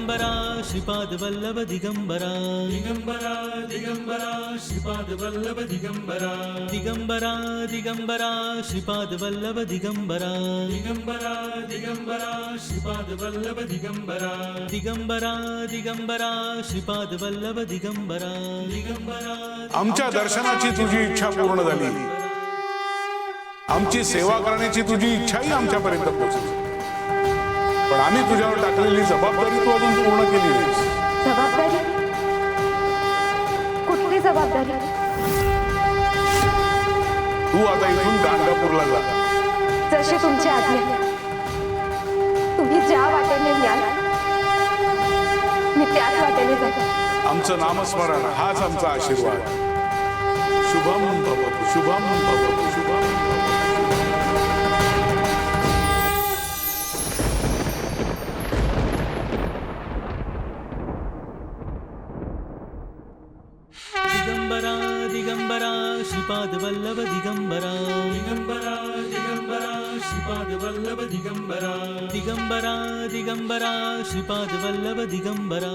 दिगंबरा श्रीपाद वल्लभ दिगंबरा दिगंबरा दिगंबरा श्रीपाद वल्लभ दिगंबरा दिगंबरा दिगंबरा श्रीपाद वल्लभ दिगंबरा दिगंबरा दिगंबरा श्रीपाद वल्लभ दिगंबरा दिगंबरा दिगंबरा श्रीपाद वल्लभ दिगंबरा दिगंबरा आमच्या दर्शनाची तुझी इच्छा पूर्ण झाली, आमची सेवा करण्याची तुझी इच्छाही आमच्यापर्यंत पोहोचली, पण आम्ही तुझ्यावर टाकलेली जबाबदारी तू अजून पूर्ण केली नाहीस. जबाबदारी? कुठली जबाबदारी? तू आता इथून गाणगापूरला जा. जशी तुमची आज्ञा. तुम्ही ज्या वाटेने न्याल मी त्याच वाटेने जाते. आमचं नामस्मरण हाच आमचा आशीर्वाद. शुभम भवतु शुभम भवतु शुभम भवतु. दिगंबरा दिगंबरा श्रीपाद वल्लभ दिगंबरा दिगंबरा दिगंबरा श्रीपाद वल्लभ दिगंबरा दिगंबरा दिगंबरा श्रीपाद वल्लभ दिगंबरा.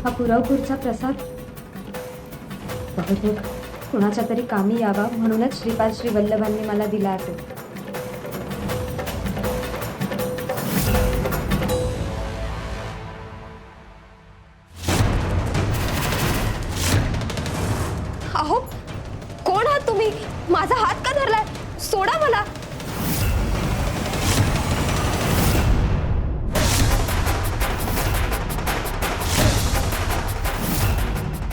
हा पुरावपूरचा प्रसाद बहुतेक कुणाच्या तरी कामी यावा म्हणूनच श्रीपाद श्री वल्लभांनी मला दिला असेल. अहो कोण आहात तुम्ही? माझा हात का धरलाय? सोडा मला.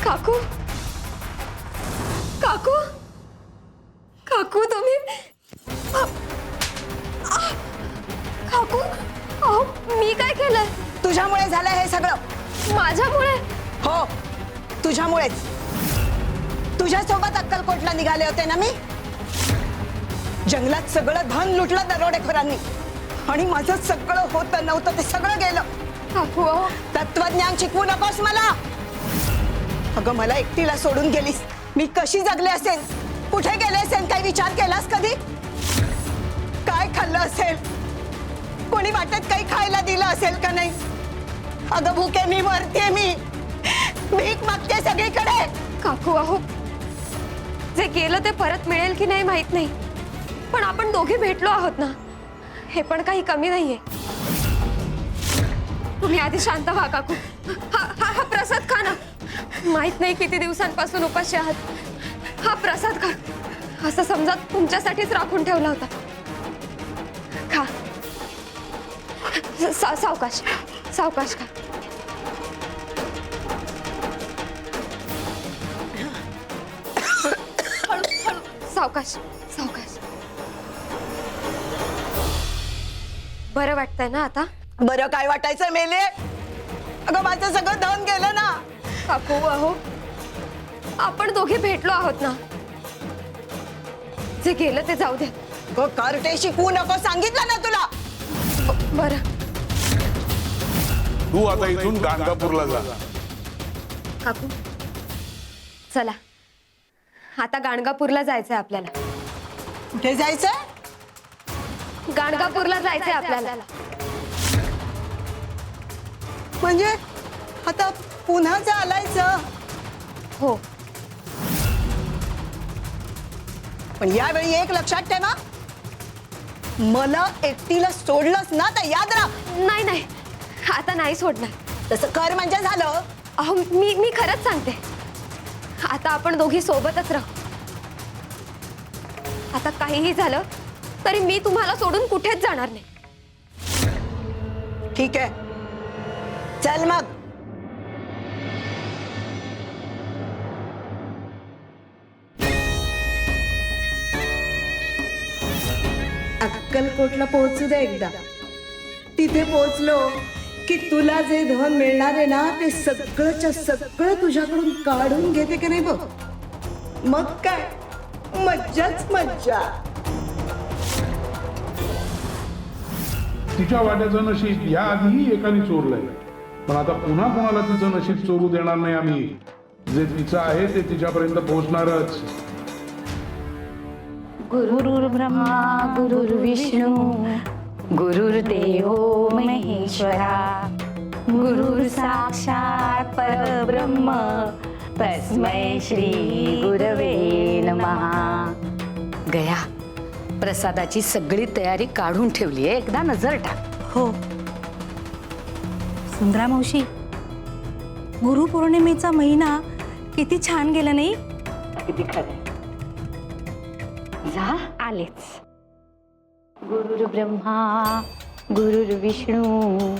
काकू काकू काकू तुम्ही काकू अहो मी काय केलंय? तुझ्यामुळे झालं हे सगळं. माझ्यामुळे? हो तुझ्यामुळेच. तुझ्यासोबत अक्कलकोटला निघाले होते ना मी. जंगलात सगळं धन लुटलं दरोडेखोरांनी आणि माझं सगळं होतं नव्हतं ते सगळं गेलं. काकू अहो तत्वज्ञान शिकवू नकोस मला. अगं मला एकटीला सोडून गेलीस. मी कशी जगले असेल, कुठे गेले असेल, काही विचार केलास कधी? काय खाल्लं असेल, कोणी वाटत काही खायला दिलं असेल का नाही? अगं भुकेनी मरते मी, भीक मागते सगळीकडे. काकू अहो जे गेलं ते परत मिळेल की नाही माहित नाही, पण आपण दोघे भेटलो आहोत ना, हे पण काही कमी नाहीये. तुम्ही आधी शांत व्हा काकू. हा प्रसाद खा ना. माहित नाही किती दिवसांपासून उपाशी आहात. हा प्रसाद खा. असं समजा तुमच्यासाठीच राखून ठेवला होता. खा. सावकाश सावकाश खा. सावकाश सावकाश. बरं वाटतंय ना आता? बरं काय वाटायचं मेले. अगं माझं सगळं धन गेलं ना. काकू अहो आपण दोघे भेटलो आहोत ना, जे गेलं ते जाऊ दे. कार्टे शिकवू नको सांगितलं ना तुला. बरं तू आता इथून गाणगापूरला जा. काकू चला आता गाणगापूरला जायचंय आपल्याला. कुठे जायचंय? गाणगापूरला जायचंय आपल्याला. म्हणजे आता पुन्हा चालायचं? हो पण यावेळी एक लक्षात ठेवा, मला एकटीला सोडलंस ना तर याद राख. नाही नाही आता नाही सोडणार. तसं कर म्हणजे झालं. अहो मी खरंच सांगते, आता आपण दोघी सोबतच राहू. आता काहीही झालं तरी मी तुम्हाला सोडून कुठेच जाणार नाही. ठीक आहे चल मग. अक्कलकोटला पोहोचू दे एकदा. तिथे पोहोचलो की तुला जे धन मिळणार आहे ना ते सगळंच्या सगळं तुझ्याकडून काढून घेते की नाही बघ. मग काय मज्जाच मज्जा. तिच्या वाट्याचं नशीब या आधीही एकाने चोरलंय, पण आता पुन्हा कोणाला तिचं नशीब चोरू देणार नाही आम्ही. जे तिचं आहे ते तिच्यापर्यंत पोहोचणारच. गुरुर्ब्रह्मा गुरुर्विष्णू गुरुर्देवो महेश्वरा गुरुर साक्षात परब्रह्म तस्मै श्री गुरवे नमः. गया, प्रसादाची सगळी तयारी काढून ठेवली आहे, एकदा नजर टाक. हो सुंदरा मावशी, गुरुपौर्णिमेचा महिना किती छान गेला नाही? किती खरं. जा आलेच. गुरुर्ब्रह्मा गुरुर्विष्णू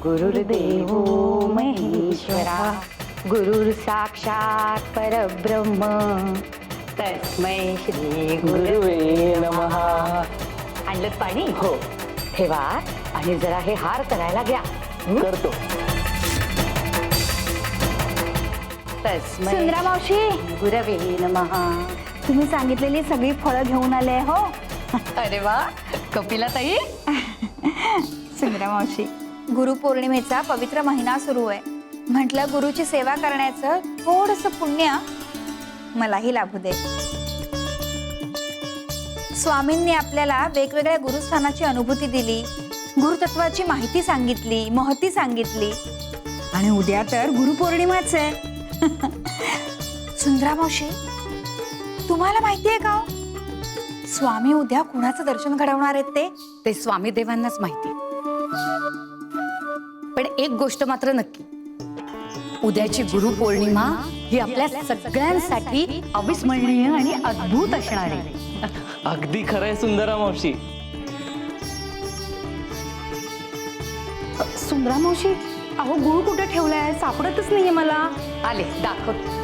गुरुर्देवो महेश्वरा गुरुर साक्षात परब्रह्म तस्मै श्री गुरुवे नमः. आणलं पाणी? हो. ठेवा आणि जरा हे हार करायला घ्या. करतो. तस्मै सुंदरा मावशी, गुरवे नमः. तुम्ही सांगितलेली सगळी फळं घेऊन आले हो. अरे वा, कपिला ताई. सुंदरा मावशी, गुरुपौर्णिमेचा पवित्र महिना सुरू आहे, म्हटलं गुरुची सेवा करण्याचं थोडंसं पुण्य मलाही लाभू दे. स्वामींनी आपल्याला वेगवेगळ्या गुरुस्थानाची अनुभूती दिली, गुरुतत्वाची माहिती सांगितली, महती सांगितली, आणि उद्या तर गुरुपौर्णिमाच आहे. सुंदरा मावशी, तुम्हाला माहिती आहे का स्वामी उद्या कुणाचं दर्शन घडवणार आहेत? ते स्वामी देवांनाच माहिती. पण एक गोष्ट मात्र नक्की, उद्याची गुरुपौर्णिमा ही आपल्या सगळ्यांसाठी अविस्मरणीय आणि अद्भुत असणार आहे. अगदी खरंय सुंदरा मावशी. सुंदरा मावशी, अहो गुरु कुठे ठेवलाय? सापडतच नाहीये मला. आले, दाखवते.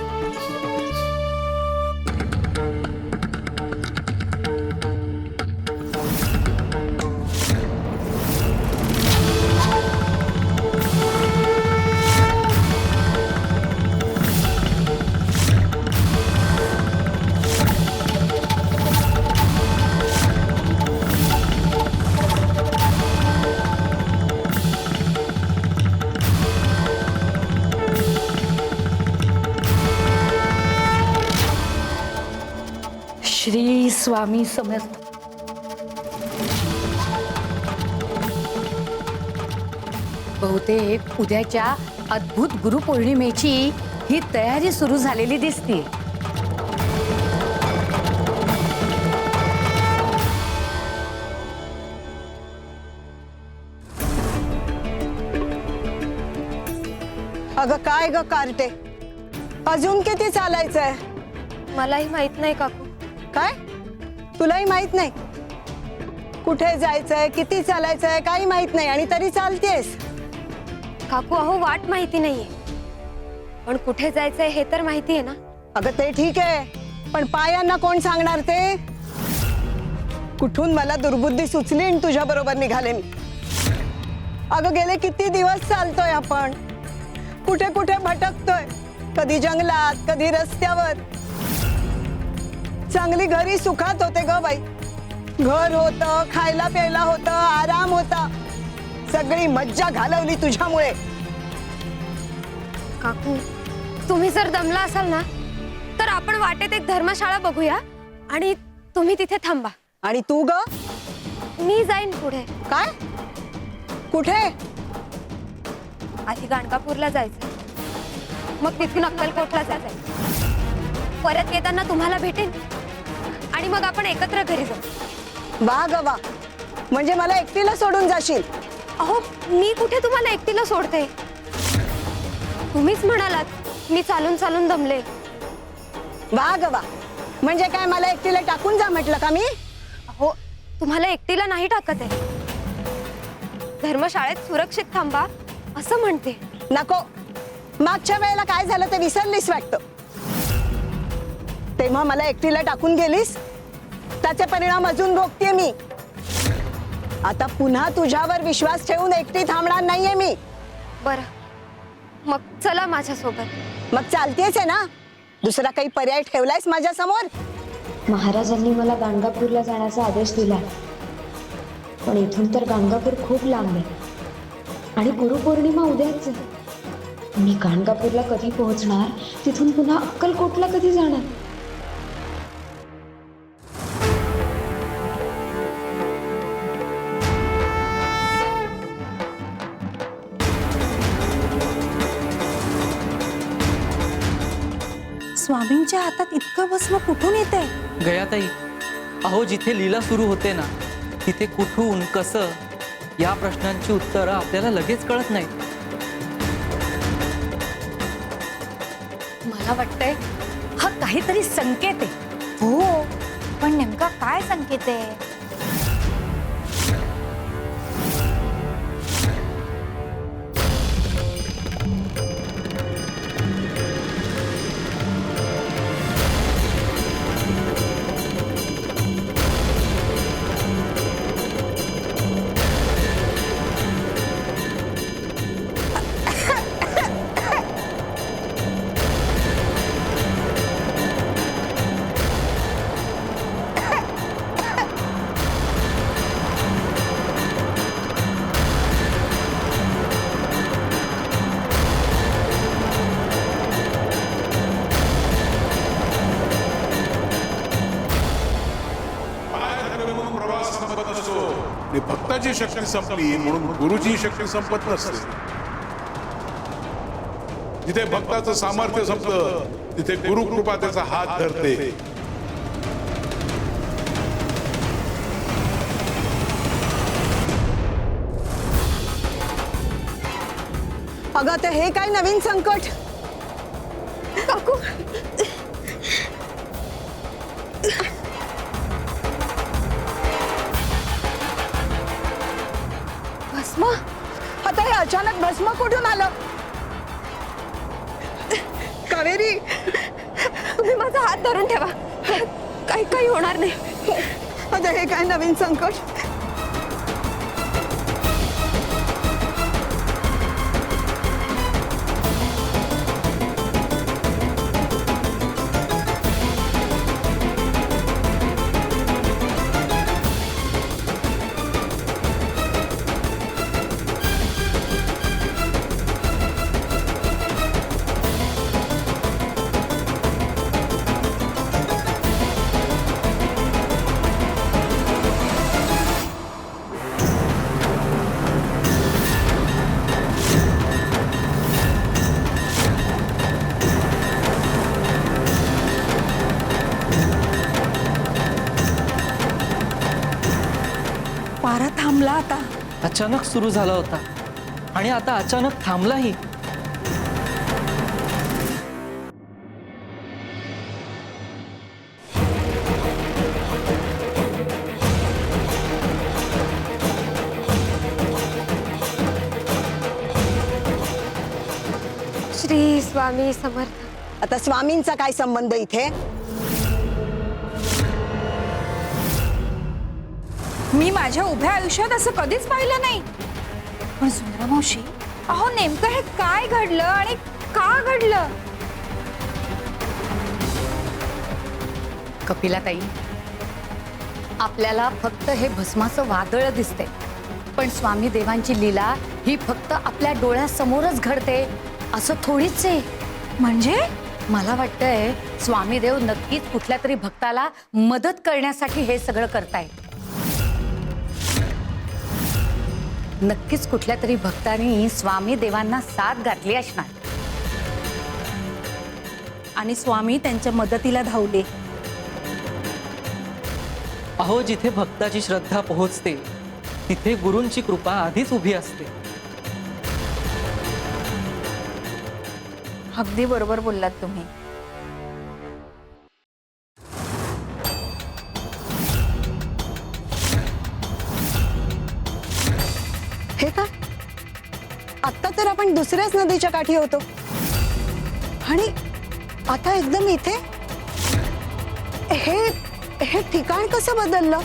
श्री स्वामी समर्थ. बहुतेक उद्याच्या अद्भुत गुरुपौर्णिमेची ही तयारी सुरू झालेली दिसते. अगं काय ग कार्टे, अजून किती चालायचंय? मलाही माहित नाही काकू. काय तुलाही माहित नाही? कुठे जायचंय, किती चालायचंय काही माहित नाही आणि तरी चालतेस. काकू अहो वाट माहिती नाहीये, पण कुठे जायचंय हे तर माहिती आहे ना. अगं ते ठीक आहे, पण पायांना कोण सांगणार ते? कुठून मला दुर्बुद्धी सुचली आणि तुझ्या बरोबर निघाले मी. अगं गेले किती दिवस चालतोय आपण, कुठे कुठे भटकतोय, कधी जंगलात कधी रस्त्यावर. चांगली घरी सुखात होते ग बाई. घर होतं, खायला प्यायला होतं, आराम होता. सगळी मज्जा घालवली तुझ्यामुळे. काकू तुम्ही जर दमला असाल ना तर आपण वाटेत एक धर्मशाळा बघूया आणि तुम्ही तिथे थांबा. आणि तू ग? मी जाईन पुढे. काय? कुठे? आधी गाणगापूरला जायचं, मग तिथून अक्कलकोटला जायचं, परत येताना तुम्हाला भेटेन आणि मग आपण एकत्र घरी जाऊ. वा ग वा, म्हणजे मला एकटीला सोडून जाशील? अहो मी कुठे तुम्हाला एकटीला सोडते? तुम्हीच म्हणालात मी चालून चालून दमले. वा ग वा, म्हणजे काय मला एकटीला टाकून जा म्हटलं का मी? हो तुम्हाला एकटीला नाही टाकत आहे, धर्मशाळेत सुरक्षित थांबा असं म्हणते. नको, मागच्या वेळेला काय झालं ते विसरलीस वाटतं. तेव्हा मला एकटीला टाकून गेलीस, त्याचे परिणाम अजून भोगतेय मी. आता पुन्हा तुझ्यावर विश्वास ठेवून एकटी थांबणार नाहीये मी. बरं मग चला माझ्या सोबत. मग चालतेच आहे ना, दुसरा काही पर्याय ठेवलायस माझ्या समोर? महाराजांनी मला गाणगापूरला जाण्याचा आदेश दिला, पण इथून तर गाणगापूर खूप लांब आहे आणि गुरुपौर्णिमा उद्याच आहे. मी गाणगापूरला कधी पोहोचणार, तिथून पुन्हा अक्कलकोटला कधी जाणार? स्वामींच्या हातात इतकं भस्म कुठून येते? गयाताई, अहो जिथे लीला सुरू होते ना तिथे कुठून कसं या प्रश्नांची उत्तरं आपल्याला लगेच कळत नाहीत. मला वाटतंय हा काहीतरी संकेत आहे. हो, पण नेमका काय संकेत आहे? आणि भक्ताची शक्ती संपली म्हणून गुरुची शक्ती संपत नसते. जिथे भक्ताचं सामर्थ्य संपतं तिथे गुरुकृपा त्याचा हात धरते. अगं तर हे काय नवीन संकट? काकू, भस्म? आता हे अचानक भस्म कुठून आलं? कावेरी, तुम्ही माझा हात धरून ठेवा, काही होणार नाही. आता हे काय नवीन संकट? वारा थांबला आता. अचानक सुरू झाला होता आणि आता अचानक थांबलाही. श्री स्वामी समर्थ. आता स्वामींचा काय संबंध इथे? मी माझ्या उभ्या आयुष्यात असं कधीच पाहिलं नाही. पण सुंदरा मावशी, अहो नेमकं हे काय घडलं आणि का घडलं? कपिलाताई, आपल्याला फक्त हे भस्माचं वादळ दिसते, पण स्वामी देवांची लीला ही फक्त आपल्या डोळ्यासमोरच घडते असं थोडीच आहे. म्हणजे मला वाटतंय स्वामी देव नक्कीच कुठल्या तरी भक्ताला मदत करण्यासाठी हे सगळं करताय. नक्कीच कुठल्या तरी भक्तांनी स्वामी देवांना साथ घातली असणार आणि स्वामी त्यांच्या मदतीला धावले. अहो जिथे भक्ताची श्रद्धा पोहोचते तिथे गुरूंची कृपा आधीच उभी असते. अगदी बरोबर बोललात तुम्ही. हे काय? आता तर आपण दुसऱ्याच नदीच्या काठी होतो आणि आता एकदम इथे? हे ठिकाण कसं बदललं?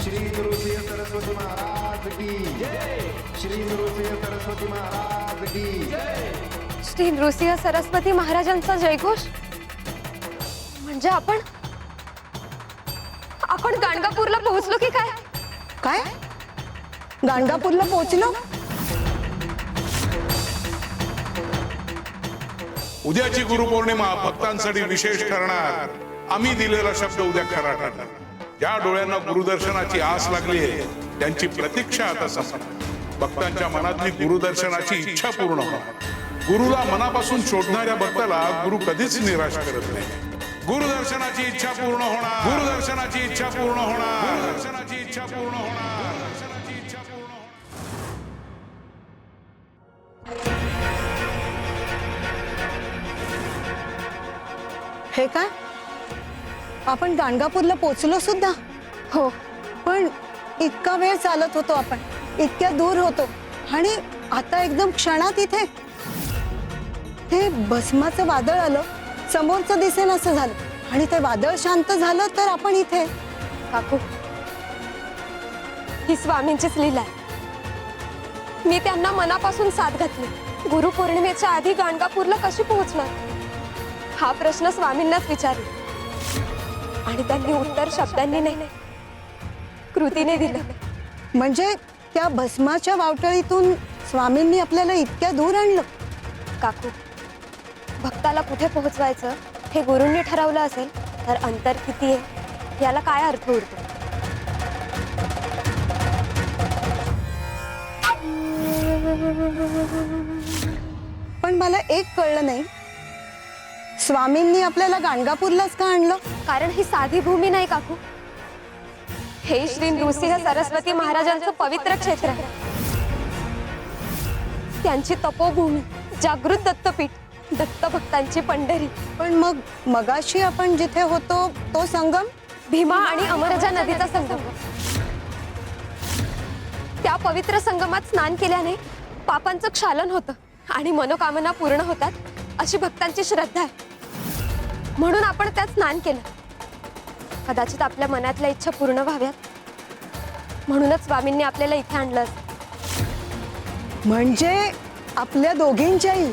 श्री नृसिंह सरस्वती महाराज की जय. श्री नृसिंह सरस्वती महाराज की जय. श्री नृसिंह सरस्वती महाराजांचा जयघोष. म्हणजे आपण गाणगापूरला पोहोचलो की काय? काय? गाणगापूरला पोहोचलो? उद्याची गुरुपौर्णिमा भक्तांसाठी विशेष ठरणार. आम्ही दिलेला शब्द उद्या खरा ठरणार. ज्या डोळ्यांना गुरुदर्शनाची आस लागली आहे त्यांची प्रतीक्षा आता संपणार. भक्तांच्या मनातली गुरुदर्शनाची इच्छा पूर्ण होणार. गुरुला मनापासून शोधणाऱ्या भक्ताला गुरु कधीच निराश करत नाही. गुरुदर्शनाची इच्छा पूर्ण होणार. गुरुदर्शनाची इच्छा पूर्ण होणार. गुरुदर्शनाची इच्छा पूर्ण होणार. गुरुदर्शनाची इच्छा पूर्ण होणार. हे काय आपण गाणगापूरला पोचलो सुद्धा. हो, पण इतका वेळ चालत होतो आपण, इतक्या दूर होतो आणि आता एकदम क्षणात इथे. ते भस्माचं वादळ आलं, समोरचं दिसेन असं झालं आणि ते वादळ शांत झालं तर आपण इथे. काकू, ही स्वामींचीच लीला आहे. मी त्यांना मनापासून साथ घातली. गुरुपौर्णिमेच्या आधी गाणगापूरला कशी पोहोचणार हा प्रश्न स्वामींनाच विचारला आणि त्यांनी उत्तर शब्दांनी नाही, कृतीने दिलं. म्हणजे त्या भस्माच्या वावटळीतून स्वामींनी आपल्याला इतक्या दूर आणलं. काकू, भक्ताला कुठे पोहोचवायचं हे गुरूंनी ठरवलं असेल तर अंतर किती आहे याला काय अर्थ उरतो. पण मला एक कळलं नाही, स्वामींनी आपल्याला गाणगापूरलाच का आणलं? कारण ही साधी भूमी नाही काकू, हे श्री नृसिंह सरस्वती महाराजांचं पवित्र क्षेत्र आहे. त्यांची तपोभूमी, जागृत दत्तपीठ, दत्त भक्तांची पंढरी. पण मगाशी आपण जिथे होतो तो संगम, भीमा आणि अमरजा नदीचा संगम. त्या पवित्र संगमात स्नान केल्याने पापांचं क्षालन होतं आणि मनोकामना पूर्ण होतात अशी भक्तांची श्रद्धा आहे. म्हणून आपण त्यात स्नान केलं. कदाचित आपल्या मनातल्या इच्छा पूर्ण व्हाव्यात म्हणूनच स्वामींनी आपल्याला इथे आणलं. म्हणजे आपल्या दोघींच्याही.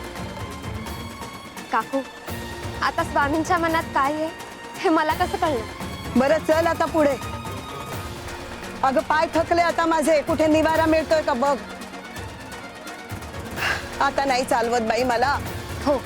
काकू, आता स्वामींच्या मनात काय आहे हे मला कसं कळलं? बरं चल आता पुढे. अगं पाय थकले आता माझे, कुठे निवारा मिळतोय का बघ. आता नाही चालवत बाई मला. हो,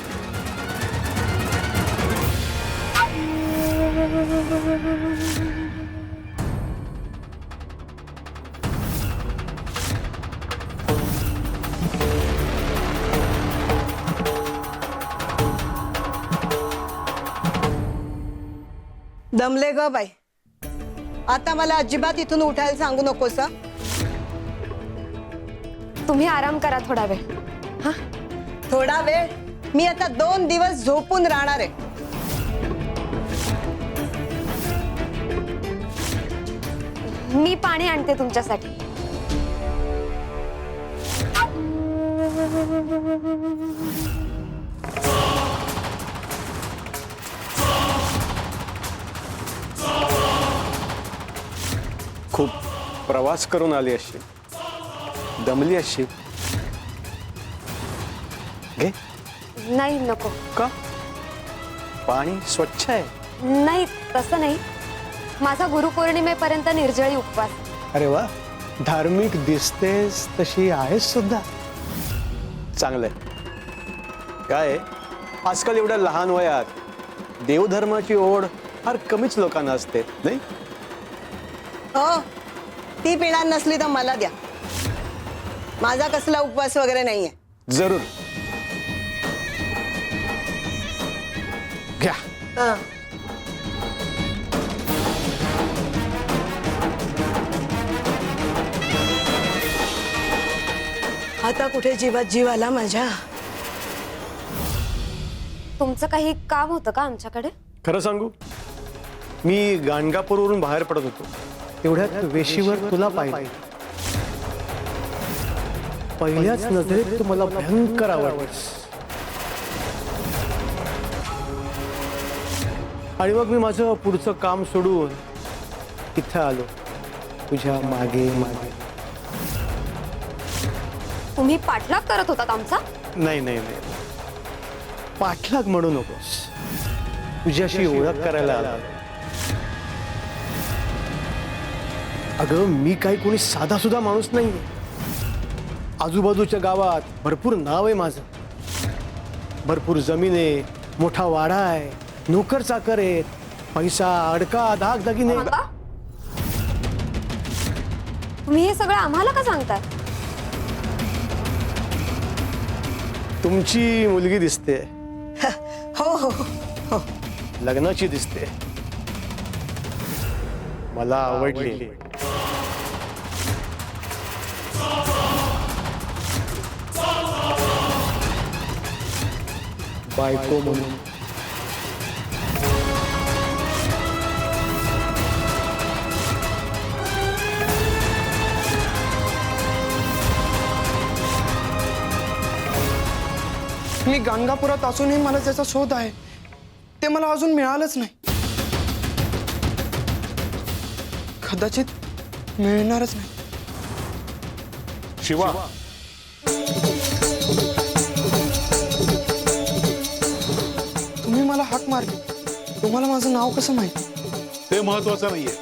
दमले ग बाई. आता मला अजिबात इथून उठायला सांगू नकोस. तुम्ही आराम करा थोडा वेळ. हा, थोडा वेळ? मी आता 2 दिवस झोपून राहणार आहे. मी पाणी आणते तुमच्यासाठी. खूप प्रवास करून आली अशी, दमली अशी. घे. नाही, नको. का? पाणी स्वच्छ आहे. नाही, तसं नाही. माझा गुरुपौर्णिमेपर्यंत निर्जळी उपवास. अरे वा, धार्मिक दिसतेस तशी आहेस सुद्धा. चांगलंय. काय आजकाल एवढ्या लहान वयात देवधर्माची ओढ फार कमीच लोकांना असते नाही? हो, ती पिणार नसली तर मला द्या. माझा कसला उपवास वगैरे नाहीये. जरूर घ्या. आता कुठे जीवात जीव आला माझ्या. तुमचं काही काम होतं का आमच्याकडे? खरं सांगू, मी गाणगापूरवरून बाहेर पडत होतो तेवढ्यात वेशीवर तुला पाहिलं. पहिल्याच नजरेत तू मला भयंकर आवडलीस. आणि मग मी माझं पुढचं काम सोडून इथं आलो तुझ्या मागे मागे. तुम्ही पाठलाग करत होतात आमचा? नाही नाही नाही, पाठलाग म्हणू नकोस. तुझ्याशी ओळख करायला आलो. अगं मी काही कोणी साधा सुद्धा माणूस नाही. आजूबाजूच्या गावात भरपूर नाव आहे माझं. भरपूर जमीन आहे, मोठा वाडा आहे, नोकर चाकर आहेत, पैसा अडका दागदागिने. बाबा, तुम्ही हे सगळं आम्हाला का सांगताय? तुमची मुलगी दिसते, हो हो हो. लग्नाची दिसते, मला आवडली. बायको म्हणून. मी गाणगापुरात असूनही मला त्याचा शोध आहे, ते मला अजून मिळालंच नाही. कदाचित मिळणारच नाही. शिवा, तुम्ही मला हाक मारली, तुम्हाला माझं नाव कसं माहिती? ते महत्वाचं नाहीये.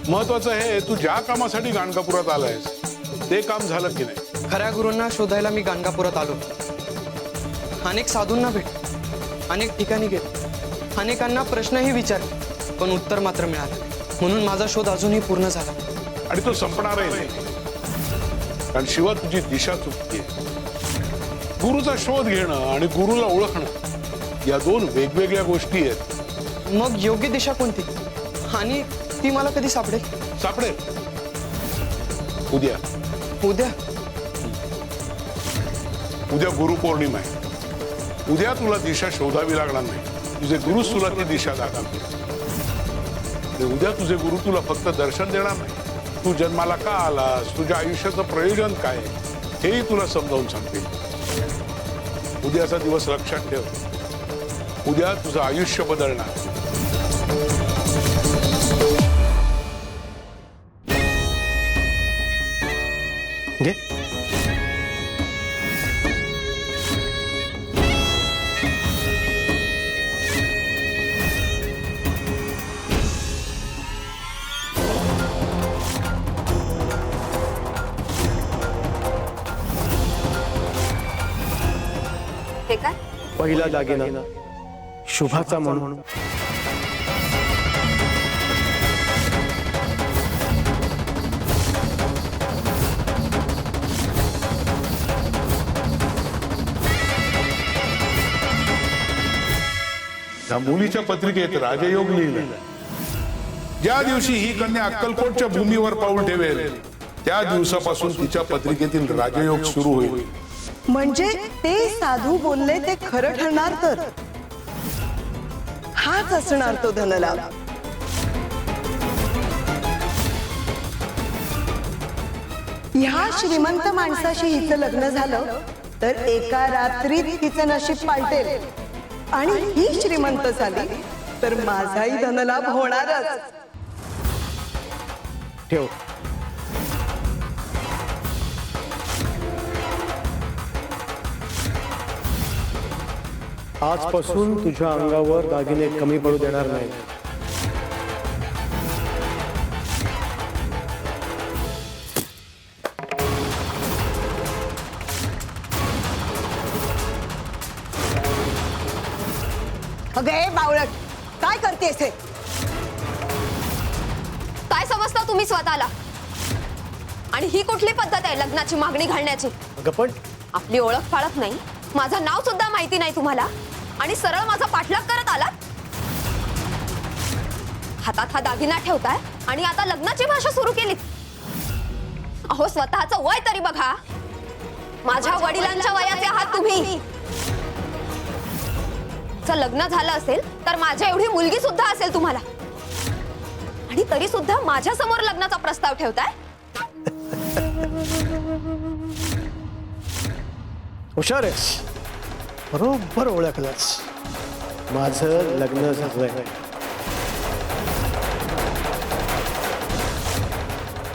महत्वाचं हे तू ज्या कामासाठी गाणगापुरात आलायस ते काम झालं की नाही. खऱ्या गुरूंना शोधायला मी गाणगापुरात आलो. अनेक साधूंना भेट, अनेक ठिकाणी गेलो, अनेकांना प्रश्नही विचारले, पण उत्तर मात्र मिळालं नाही. म्हणून माझा शोध अजूनही पूर्ण झाला आणि तो संपणारही नाही. कारण शिवा तुझी दिशा चुकतीये. गुरुचा शोध घेणं आणि गुरुला ओळखणं या दोन वेगवेगळ्या गोष्टी आहेत. मग योग्य दिशा कोणती आणि ती मला कधी सापडेल? सापडेल उद्या. उद्या? उद्या गुरुपौर्णिमा आहे. उद्या तुला दिशा शोधावी लागणार नाही. तुझे गुरुच तुला ती दिशा दाखवतील. उद्या तुझे गुरु तुला फक्त दर्शन देणार नाही, तू जन्माला का आलास, तुझ्या आयुष्याचं प्रयोजन काय हेही तुला समजावून सांगतील. उद्याचा दिवस लक्षात ठेव. उद्या तुझं आयुष्य बदलणार. घे. हे काय? पहिला दागिना शुभाचा म्हणून. या मुलीच्या पत्रिकेत राजयोग लिहिलं. ज्या दिवशी ही कन्या अक्कलकोटच्या भूमीवर पाऊल ठेवेल त्या दिवसापासून तिच्या पत्रिकेतील राजयोग सुरू होईल. म्हणजे ते साधू बोलले ते खरं ठरणार, तर हाच असणार तो धनलाभ. ह्या श्रीमंत माणसाशी हिचं लग्न झालं तर एका रात्रीत हिचं नशीब पालटेल. आणि ही श्रीमंत झाली तर माझाही धनलाभ होणारच. ठेव. आजपासून तुझ्या अंगावर दागिने कमी पडू देणार नाही. अगं ए बावळट, काय करतेस हे? काय समजता तुम्ही स्वतःला? आणि ही कुठली पद्धत आहे लग्नाची मागणी घालण्याची? अगं पण आपली ओळख पाळख नाही, माझं नाव सुद्धा माहिती नाही तुम्हाला, आणि सरळ माझा पाठलाग करत आलात. हातात हा दागिना ठेवताय आणि आता लग्नाची भाषा सुरू केली. अहो, स्वतःचं वय तरी बघा. माझ्या वडिलांच्या वयाचे आहात तुम्ही. जर लग्न झालं असेल तर माझ्या एवढी मुलगी सुद्धा असेल तुम्हाला, आणि तरी सुद्धा माझ्या समोर लग्नाचा प्रस्ताव ठेवताय. हुशार आहेस, बरोबर ओळखलंस. माझं लग्न झालंय.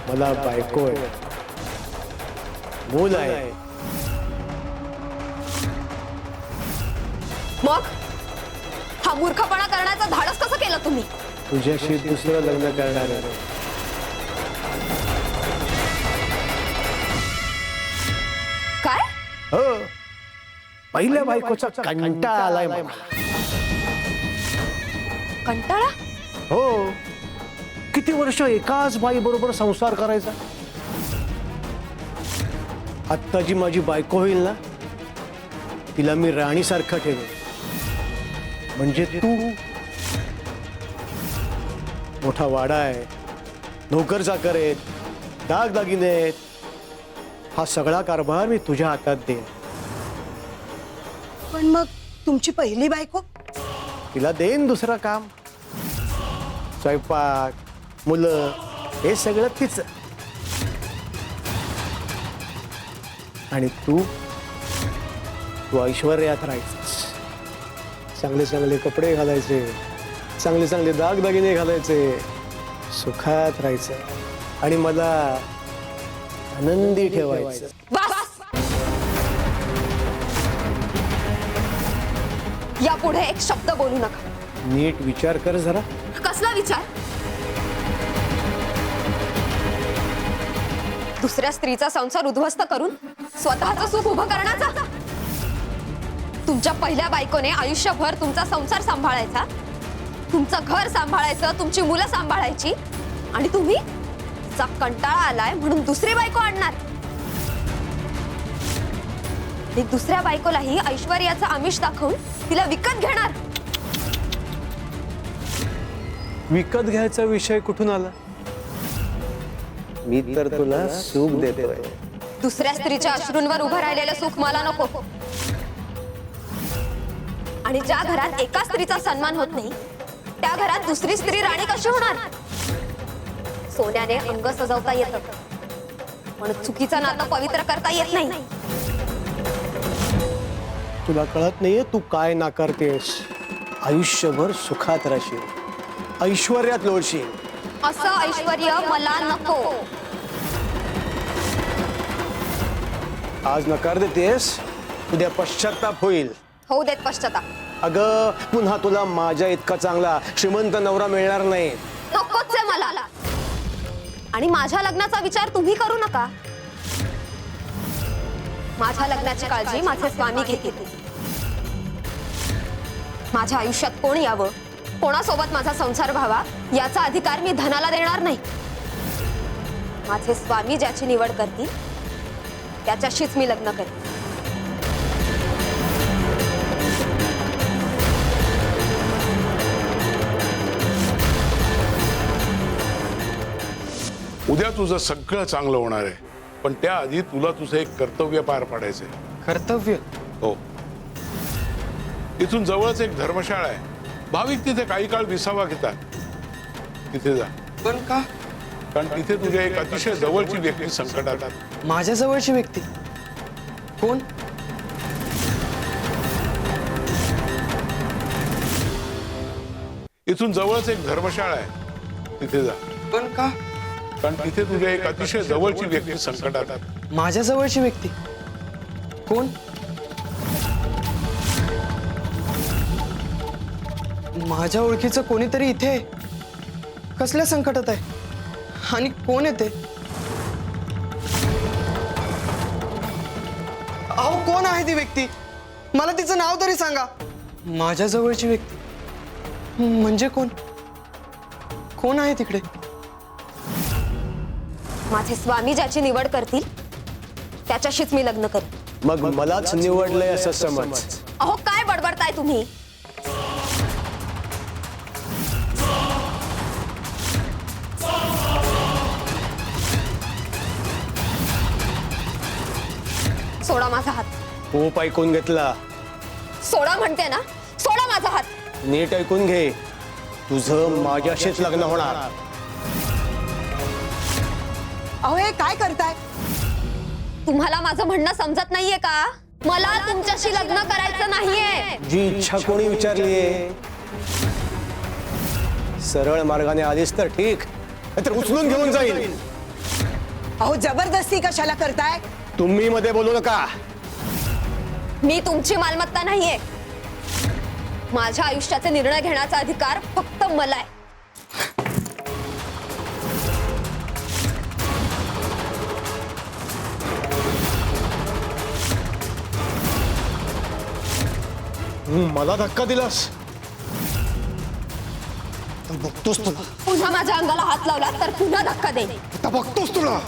मला बायको आहे, मूल आहे. मग हा मूर्खपणा करण्याचं धाडस कसं केलं तुम्ही? तुझ्याशी दुसरं लग्न करणार आहे. काय? हो, पहिल्या बायकोचा कंटाळा आलाय मला. कंटाळा? हो, किती वर्ष एकाच बाई बरोबर संसार करायचा. आत्ता जी माझी बायको होईल ना, तिला मी राणीसारखं ठेवेन. म्हणजे तू मोठा वाडा आहे, नोकर चाकर आहेत, दागदागिने आहेत, हा सगळा कारभार मी तुझ्या हातात देईन. पण मग तुमची पहिली बायको? तिला देईन दुसरं काम, स्वयंपाक, मुलं, हे सगळं तिचं. आणि तू ऐश्वर्यात राहायचंस. चांगले चांगले कपडे घालायचे, चांगले चांगले दागदागिने घालायचे, सुखात राहायचं आणि मला आनंदी ठेवायचं. यापुढे एक शब्द बोलू नका. नीट विचार कर जरा. कसला विचार? दुसऱ्या स्त्रीचा संसार उद्ध्वस्त करून स्वतःचं सुख उभं करण्याचा? तुमच्या पहिल्या बायकोने आयुष्यभर तुमचा संसार सांभाळायचा, तुमचं घर सांभाळायचं, तुमची मुलं सांभाळायची, आणि तुम्ही चा कंटाळा आलाय म्हणून दुसरी बायको आणणार. एक दुसऱ्या बायकोलाही ऐश्वर्याचं आमिष दाखवून तिला विकत घेणार. विकत घ्यायचा विषय कुठून आला? मी तर तुला सुख देतोय. दुसऱ्या स्त्रीच्या अश्रूंवर उभं राहिलेलं सुख मला नको. आणि ज्या घरात एका स्त्रीचा सन्मान होत नाही, त्या घरात दुसरी स्त्री राणी कशी होणार? सोन्याने अंग सजवता येतं, पण चुकीचं नातं पवित्र करता येत नाही. तुला कळत नाहीये तू काय नाकारतेस. आयुष्यभर सुखात राहशील, ऐश्वर्यात लोळशील. असं ऐश्वर्य मला नको. आज नकार देतेस, उद्या पश्चाताप होईल. होऊ देत पश्चाताप. अगं, पुन्हा तुला माझ्या इतका चांगला श्रीमंत नवरा मिळणार नाही. नकोच आहे मला. आणि माझ्या लग्नाचा विचार तुम्ही करू नका. माझ्या लग्नाची काळजी माझे स्वामी घेतील. माझ्या आयुष्यात कोण यावं, कोणासोबत माझा संसार व्हावा, याचा अधिकार मी धनाला देणार नाही. माझे स्वामी ज्याची निवड करतील त्याच्याशीच मी लग्न करेन. उद्या तुझं सगळं चांगलं होणार आहे, पण त्याआधी तुला तुझं एक कर्तव्य पार पाडायचंय. कर्तव्य? हो. इथून जवळच एक धर्मशाळा आहे, भाविक तिथे काही काळ विसावा घेतात. तिथे जा. पण का? कारण तिथे तुझ्या एक अतिशय जवळची व्यक्ती संकटात आहे. माझ्या जवळची व्यक्ती कोण? इथून जवळच एक धर्मशाळा आहे, तिथे जा. पण का? कारण तिथे तुझ्या एक अतिशय जवळची व्यक्ती संकटात आहे. माझ्या जवळची व्यक्ती कोण? माझ्या ओळखीचं कोणीतरी इथे आहे. कसल्या संकटात आहे आणि कोण येते? अहो, कोण आहे ती व्यक्ती? मला तिचं नाव तरी सांगा. माझ्या जवळची व्यक्ती म्हणजे कोण? कोण आहे तिकडे? माझे स्वामी ज्याची निवड करतील त्याच्याशीच मी लग्न करेन. मग मलाच निवडलंय असं समज. अहो, काय बडबडताय तुम्ही? सोडा माझा हात. खूप ऐकून घेतला. सोडा म्हणते ना, सोडा माझा हात. नीट ऐकून घे, तुझं माझ्याशीच लग्न होणार. अहो, हे काय करताय? तुम्हाला माझं म्हणणं समजत नाहीये का? मला तुमच्याशी लग्न करायचं नाहीये. जी इच्छा कोणी विचारलीये? सरळ मार्गाने आलीस तर ठीक, नाहीतर उचलून घेऊन जाईल. अहो, जबरदस्ती कशाला करताय? तुम्ही मध्ये बोलू नका. मी तुमची मालमत्ता नाहीये. माझ्या आयुष्याचे निर्णय घेण्याचा अधिकार फक्त मला आहे. मला धक्का दिलास तर बघतोस तुला. पुन्हा माझ्या अंगाला हात लावला तर पुन्हा धक्का दे. आता बघतोस तुला.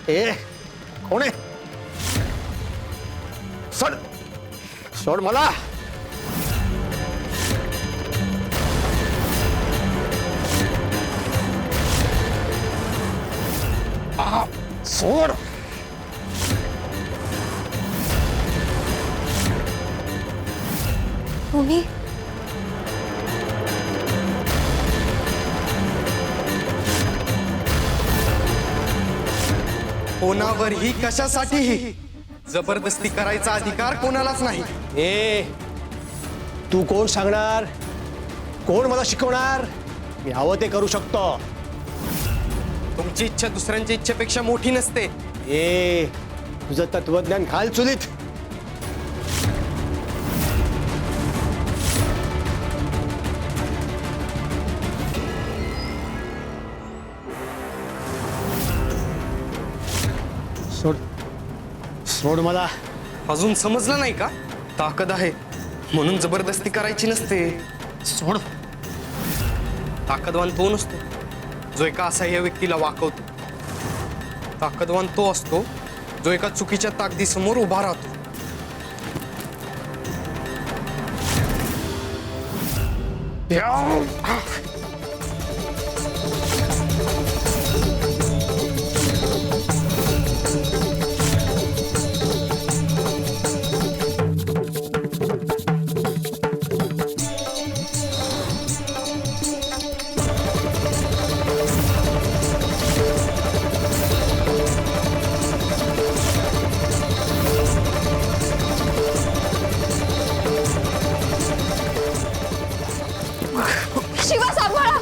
ए कोण आहे? सोड सोड मला. सोड. तुम्ही कोणावरही कशासाठीही जबरदस्ती करायचा अधिकार कोणालाच नाही. ए तू कोण सांगणार? कोण मला शिकवणार? मी हवं ते करू शकतो. तुमची इच्छा दुसऱ्यांच्या इच्छेपेक्षा मोठी नसते. ए तुझं तत्वज्ञान घाल चुलीत. सोड सोड मला. अजून समजलं नाही का? ताकद आहे म्हणून जबरदस्ती करायची नसते. सोड. ताकदवान तो नसतो जो एका असह्य व्यक्तीला वाकवतो. ताकदवान तो असतो जो एका चुकीच्या ताकदीसमोर उभा राहतो. शिवा सांभाळा.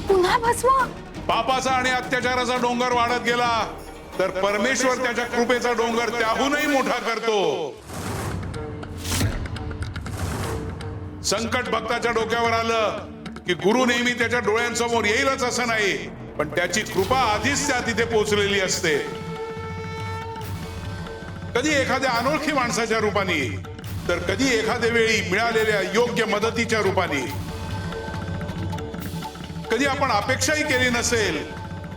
पुन्हा भस्म. पापाचा आणि अत्याचाराचा डोंगर वाढत गेला तर परमेश्वर त्याच्या कृपेचा डोंगर त्याहूनही मोठा करतो. संकट भक्ताच्या डोक्यावर आलं की गुरु नेहमी त्याच्या डोळ्यांसमोर येईलच असं नाही, पण त्याची कृपा आधीच त्या तिथे पोहोचलेली असते. कधी एखाद्या अनोळखी माणसाच्या रूपाने तर कधी एखाद्या वेळी मिळालेल्या योग्य मदतीच्या रूपाने. कधी आपण अपेक्षाही केली नसेल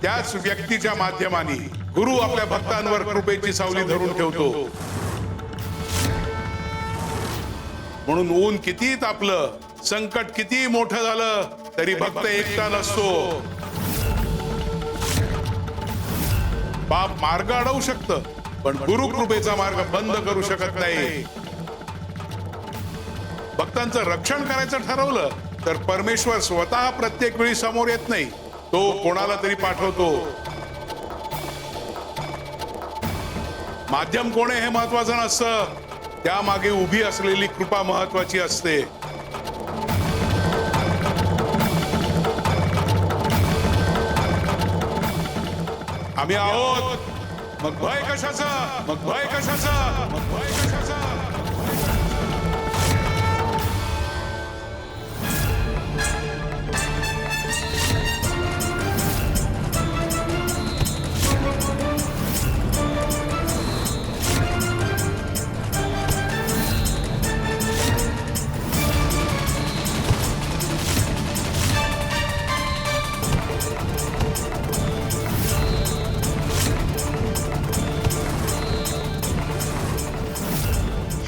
त्याच व्यक्तीच्या माध्यमाने गुरु आपल्या भक्तांवर कृपेची सावली धरून ठेवतो. म्हणून ऊन किती तापलं, संकट किती मोठं झालं तरी भक्त एकटा नसतो. पाप मार्ग अडवू शकतं पण गुरु कृपेचा मार्ग बंद करू शकत नाही. भक्तांचं रक्षण करायचं ठरवलं तर परमेश्वर स्वतः प्रत्येक वेळी समोर येत नाही, तो कोणाला तरी पाठवतो. माध्यम कोण आहे हे महत्वाचं नसतं, त्यामागे उभी असलेली कृपा महत्वाची असते. आम्ही आहोत, मग भय कशाचं, मग भय कशाचं, मग भय कशाचं.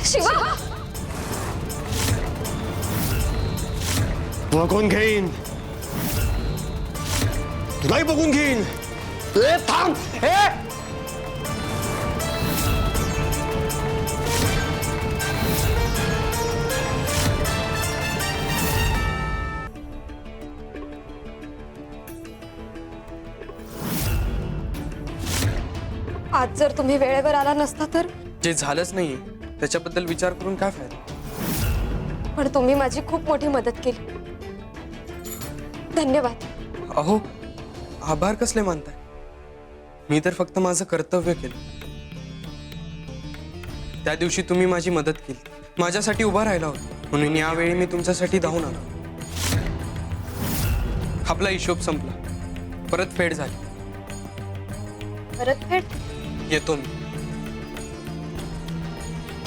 शिवा बघून घेईन, तुलाही बघून घेईन. ए थांब. ए आज जर तुम्ही वेळेवर आला नसता तर. जे झालंच नाही त्याच्याबद्दल विचार करून काय फायदा. पण तुम्ही माझी खूप मोठी मदत केली. धन्यवाद. अहो आभार कसले मानताय? मी तर फक्त माझं कर्तव्य केलं. त्या दिवशी तुम्ही माझी मदत केली, माझ्यासाठी उभा राहिला होता, म्हणून यावेळी मी तुमच्यासाठी धावून आलो. आपला हिशोब संपला, परतफेड झाली. परतफेड? येतो मी.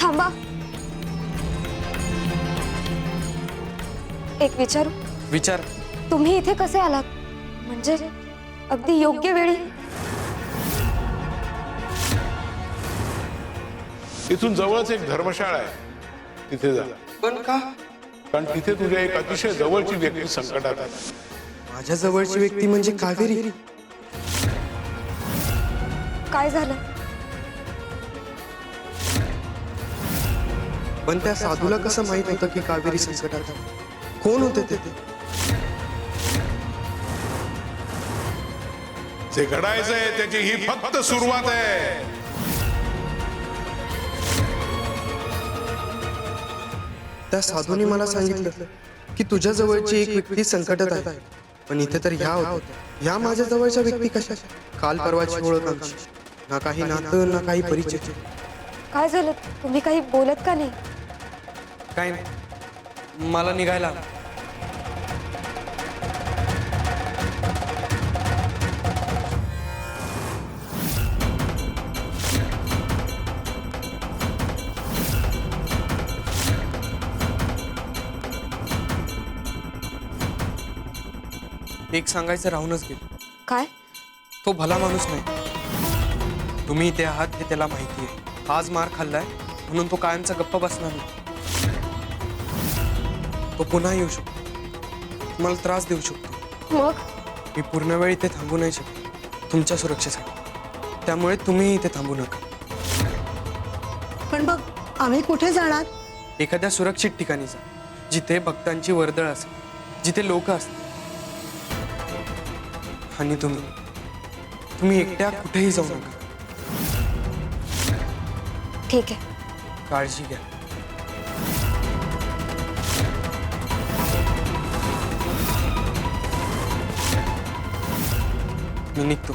थांबा, एक विचारू. विचार. तुम्ही इथे कसे आलात? म्हणजे अगदी योग्य वेळी. इथून जवळच एक धर्मशाळा आहे, तिथे जा. पण का? कारण तिथे तुझ्या एक अतिशय जवळची व्यक्ती संकटात आहे. माझ्या जवळची व्यक्ती म्हणजे कावेरी. काय झालं? पण त्या साधूला कसं माहित होतं की कावेरी संकटात आहे? कोण होते ते? जे घडायचंय त्याची ही फक्त सुरुवात आहे. त्या साधूने मला सांगितलं की तुझ्या जवळची एक व्यक्ती संकटात आहे, पण इथे तर ह्या होत्या. ह्या माझ्या जवळच्या व्यक्ती कशा? काल परवाची ओळख आमची, ना काही नातं ना काही परिचय. काय झालं? तुम्ही काही बोलत का नाही? काय नाही, मला निघायला. एक सांगायचं राहूनच गेलं. काय? तो भला माणूस नाही. तुम्ही इथे आहात हे त्याला माहिती आहे. आज मार खाल्लाय म्हणून तो कायमचा गप्प बसणार नाही. तो पुन्हा येऊ शकतो, तुम्हाला त्रास देऊ शकतो. मग मी पूर्ण वेळ इथे थांबू नाही शकतो तुमच्या सुरक्षेसाठी. त्यामुळे तुम्ही इथे थांबू नका. पण बघ, आम्ही कुठे जाणार? एखाद्या सुरक्षित ठिकाणी जा, जिथे भक्तांची वर्दळ असेल, जिथे लोक असतील. आणि तुम्ही एकट्या कुठेही जाऊ नका. ठीक आहे. काळजी घ्या. मी निघतो.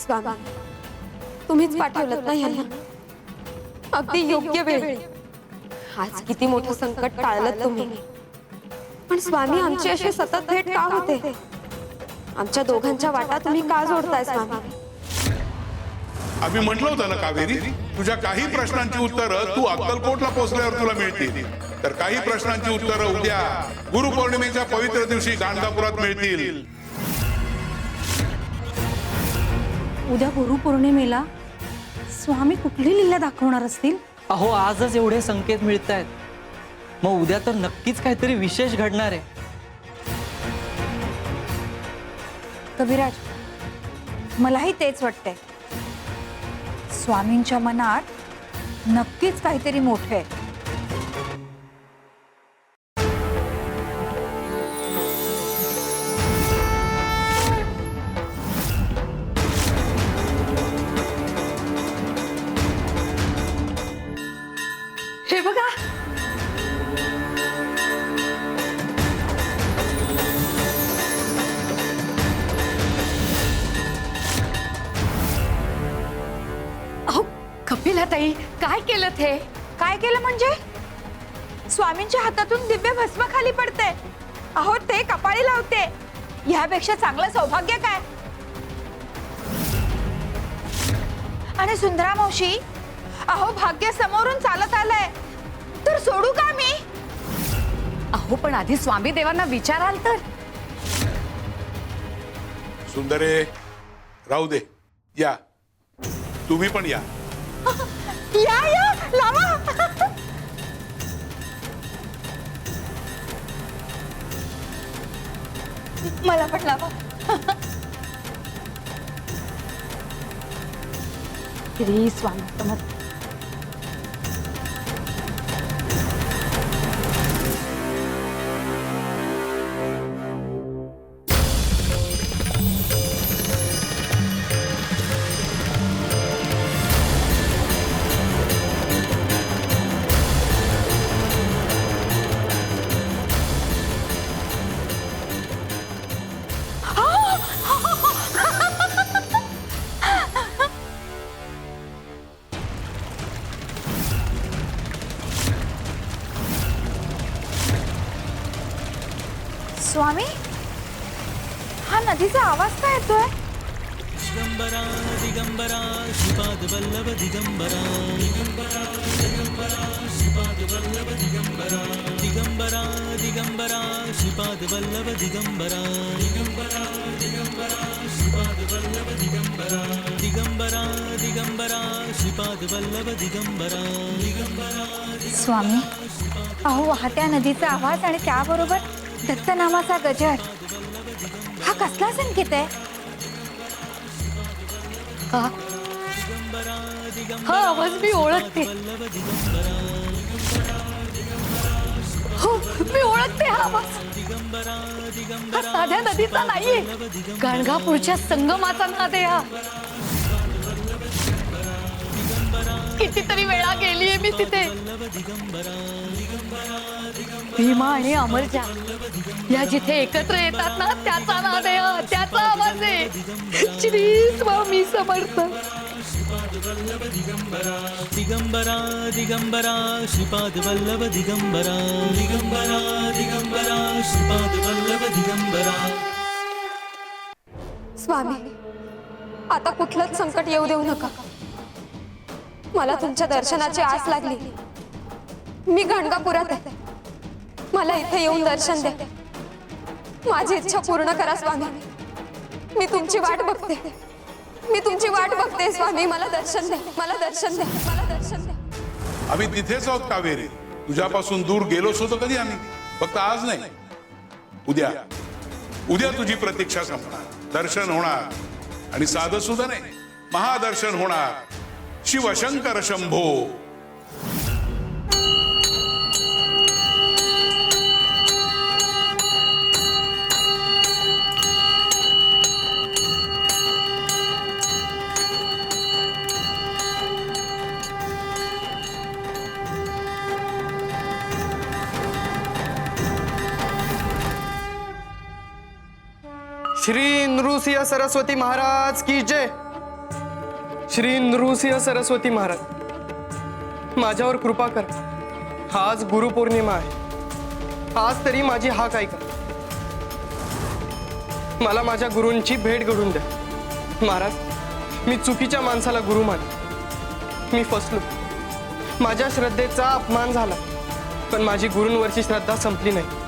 स्वामी, तुम्हीच पाठवलं ना यांना, अगदी योग्य वेळी. आज किती मोठं संकट टाळलं तुम्ही. पण स्वामी, आमची अशी सतत भेट का होते? आमच्या दोघांच्या वाटा तुम्ही का जोडताय स्वामी? आम्ही म्हटलं होतं ना कावेरी, तुझ्या काही प्रश्नांची उत्तरं तू अक्कलकोटला पोहोचल्यावर तुला मिळतील, तर काही प्रश्नांची उत्तरं उद्या गुरुपौर्णिमेच्या पवित्र दिवशी गाणगापुरात मिळतील. उद्या गुरुपौर्णिमेला स्वामी कुठली लीला दाखवणार असतील? अहो, आजच एवढे संकेत मिळत आहेत, मग उद्या तर नक्कीच काहीतरी विशेष घडणार आहे. कविराज, मलाही तेच वाटतंय. स्वामींच्या मनात नक्कीच काहीतरी मोठं आहे. हे बघा, अहो कपिलाताई, काय केलं ते? काय केलं म्हणजे? स्वामींच्या हातातून दिव्य भस्म खाली पडते. अहो, ते कपाळी लावते. ह्यापेक्षा चांगलं सौभाग्य काय? आणि सुंदरा मावशी, अहो भाग्य समोरून चालत आलंय, तर सोडू का मी? अहो पण आधी स्वामी देवांना विचाराल तर. सुंदरे, राहू दे. या, तुम्ही पण या. या लावा. मला पण लावा. श्री स्वामी समर्थ. स्वामी, हा नदीचा आवाज काय येतोय? दिगंबरा दिगंबरा श्रीपाद वल्लभ दिगंबरा दिगंबरा दिगंबरा श्रीपाद वल्लभ दिगंबरा दिगंबरा दिगंबरा श्रीपाद वल्लभ दिगंबरा दिगंबरा दिगंबरा श्रीपाद वल्लभ दिगंबरा दिगंबरा दिगंबरा श्रीपाद वल्लभ दिगंबरा दिगंबरा स्वामी, अहो वाहत्या नदीचा आवाज आणि त्याबरोबर दत्त नामाचा गजर, हा कसला संकेत आहे? हा आवाज मी ओळखते. हो, मी ओळखते हा आवाज. हा साध्या नदीचा नाहीये, गाणगापूरच्या संगमाचा नाद आहे हा. कितीतरी वेळा गेलीये मी तिथे. भीमा आणि अमरजा या जिथे एकत्र येतात ना, त्याचा नाद आहे हा, त्याचा आवाज आहे. श्री स्वामी समर्थ. दिगंबरा दिगंबरा श्रीपाद वल्लभ दिगंबरा दिगंबरा दिगंबरा श्रीपाद वल्लभ दिगंबरा. स्वामी, आता कुठलंच संकट येऊ देऊ नका. मला तुमच्या दर्शनाची आस लागली. मी गाणगापुरात आहे. मला इथे येऊन दर्शन द्या. माझी इच्छा पूर्ण करा स्वामी. मी तुमची वाट बघते. मी तुमची वाट बघते स्वामी. मला दर्शन द्या. मला दर्शन द्या. मला दर्शन द्या. आम्ही तिथेच आहोत कावेरी. तुझ्यापासून दूर गेलोच होतो कधी आम्ही. फक्त आज नाही, उद्या. उद्या तुझी प्रतीक्षा संपणार, दर्शन होणार. आणि साधं सुद्धा नाही, महादर्शन होणार. शिवशंकर शंभो. श्री नृसिंह सरस्वती महाराज की जय. श्री नृसिंह सरस्वती महाराज, माझ्यावर कृपा कर. आज गुरुपौर्णिमा आहे. आज तरी माझी हाक ऐका. मला माझ्या गुरूंची भेट घडून द्या. महाराज, मी चुकीच्या माणसाला गुरु मानले. मी फसलो. माझ्या श्रद्धेचा अपमान झाला. पण माझी गुरूंवरची श्रद्धा संपली नाही.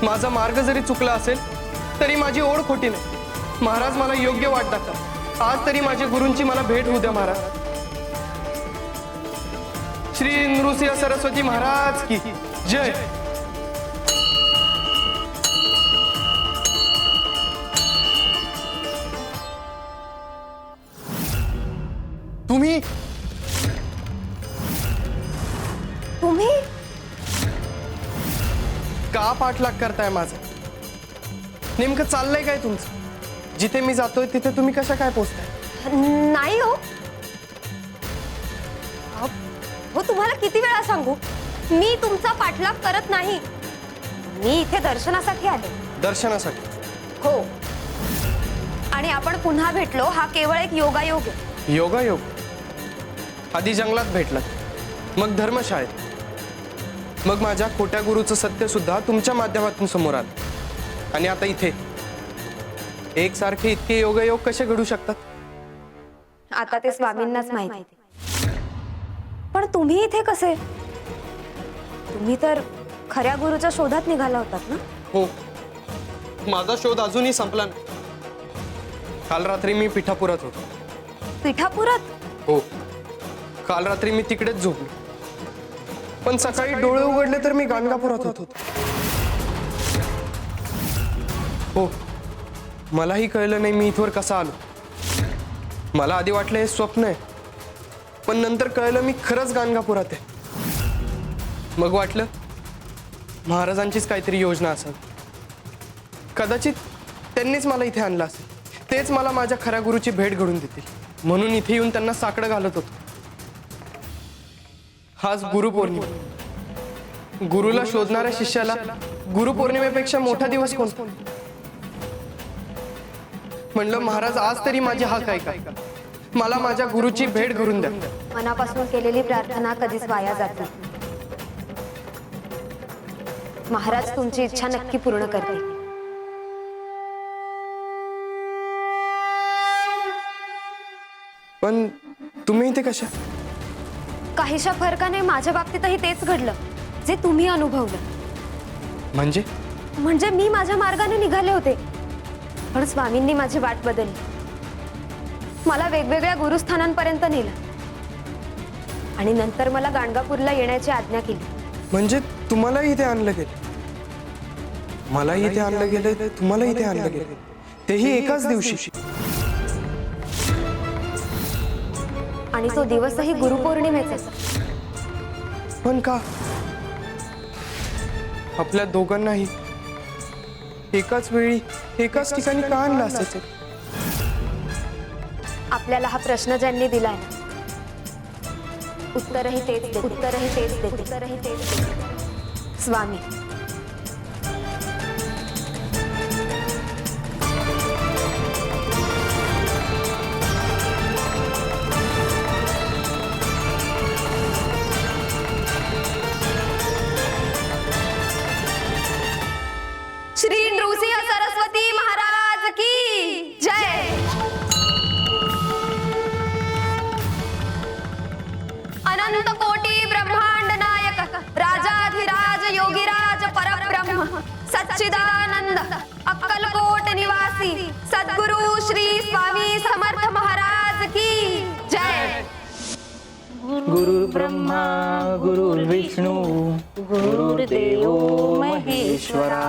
माझा मार्ग जरी चुकला असेल तरी माझी ओढ खोटी नाही. महाराज, मला योग्य वाट दाखवा. आज तरी माझ्या गुरूंची मला भेट होऊ द्या महाराज. श्री नृसिंह सरस्वती महाराज की जय. तुम्ही तुम्ही का पाठलाग करताय माझा? नेमकं चाललंय काय तुमचं? जिथे मी जातोय तिथे तुम्ही कशा काय पोहोचताय? नाही हो. हो, तुम्हाला किती वेळा सांगू, मी तुमचा पाठलाग करत नाही. मी इथे दर्शनासाठी आले. दर्शनासाठी? हो. आणि आपण पुन्हा भेटलो हा केवळ एक योगायोग आहे. योगायोग? आधी जंगलात भेटलात, मग धर्मशाळेत, मग माझ्या खोट्या गुरुचं सत्य सुद्धा तुमच्या माध्यमातून समोर आलं. आणि आता इथे एकसारखे इतके योगायोग कसे घडू शकतात? आता ते स्वामींनाच माहिती. पण तुम्ही इथे कसे? तुम्ही तर खऱ्या गुरुच्या शोधात निघाला होतात ना? हो, माझा शोध अजूनही संपला नाही. काल रात्री मी पिठापुरात होतो. पिठापुरात? हो, काल रात्री मी तिकडेच झोपलो. पण सकाळी डोळे उघडले तर मी गाणगापुरात होतो. हो, मलाही कळलं नाही मी इथवर कसा आलो. मला आधी वाटलं हे स्वप्न आहे, पण नंतर कळलं मी खरंच गाणगापुरात आहे. मग वाटलं महाराजांचीच काहीतरी योजना असेल. कदाचित त्यांनीच मला इथे आणलं असेल. तेच मला माझ्या खऱ्या गुरुची भेट घडून देतील म्हणून इथे येऊन त्यांना साकडं घालत होतो. आज गुरुपौर्णिमा. गुरुला शोधणाऱ्या शिष्याला गुरुपौर्णिमेपेक्षा मोठा दिवस कोणता? म्हणलं महाराज, आज तरी माझी हाक ऐका. मला माझ्या गुरुची भेट घडून द्या. मनापासून केलेली प्रार्थना कधीच वाया जात नाही. महाराज तुमची इच्छा नक्की पूर्ण करतील. पण तुम्ही इथे कशा? काहीशा फरकाने माझ्या बाबतीतही तेच घडलं जे तुम्ही अनुभवलं. म्हणजे मी माझ्या मार्गाने निघाले होते, पण स्वामींनी माझी वाट बदलली. मला वेगवेगळ्या गुरुस्थानांपर्यंत नेलं आणि नंतर मला गाणगापूरला येण्याची आज्ञा केली. म्हणजे तुम्हाला इथे आणलं गेलं, मला इथे आणलं गेलं, तुम्हाला इथे आणलं गेलं, तेही एकाच दिवशी. आणि तो दिवसही गुरुपौर्णिमेचा. पण का आपल्या दोघांनाही एकाच वेळी एकाच ठिकाणी का आणलं असायचं? आपल्याला हा प्रश्न ज्यांनी दिलाय उत्तरही तेच स्वामी. श्री नृसिंह सरस्वती महाराज की जय. अनंत कोटि ब्रह्मांड नायक राजाधिराज योगिराज परब्रह्म सच्चिदानंद अक्कलकोट निवासी सद्गुरु श्री स्वामी समर्थ महाराज की जय. गुरुर्ब्रह्मा गुरुर्विष्णू गुरुर्देवो महेश्वरा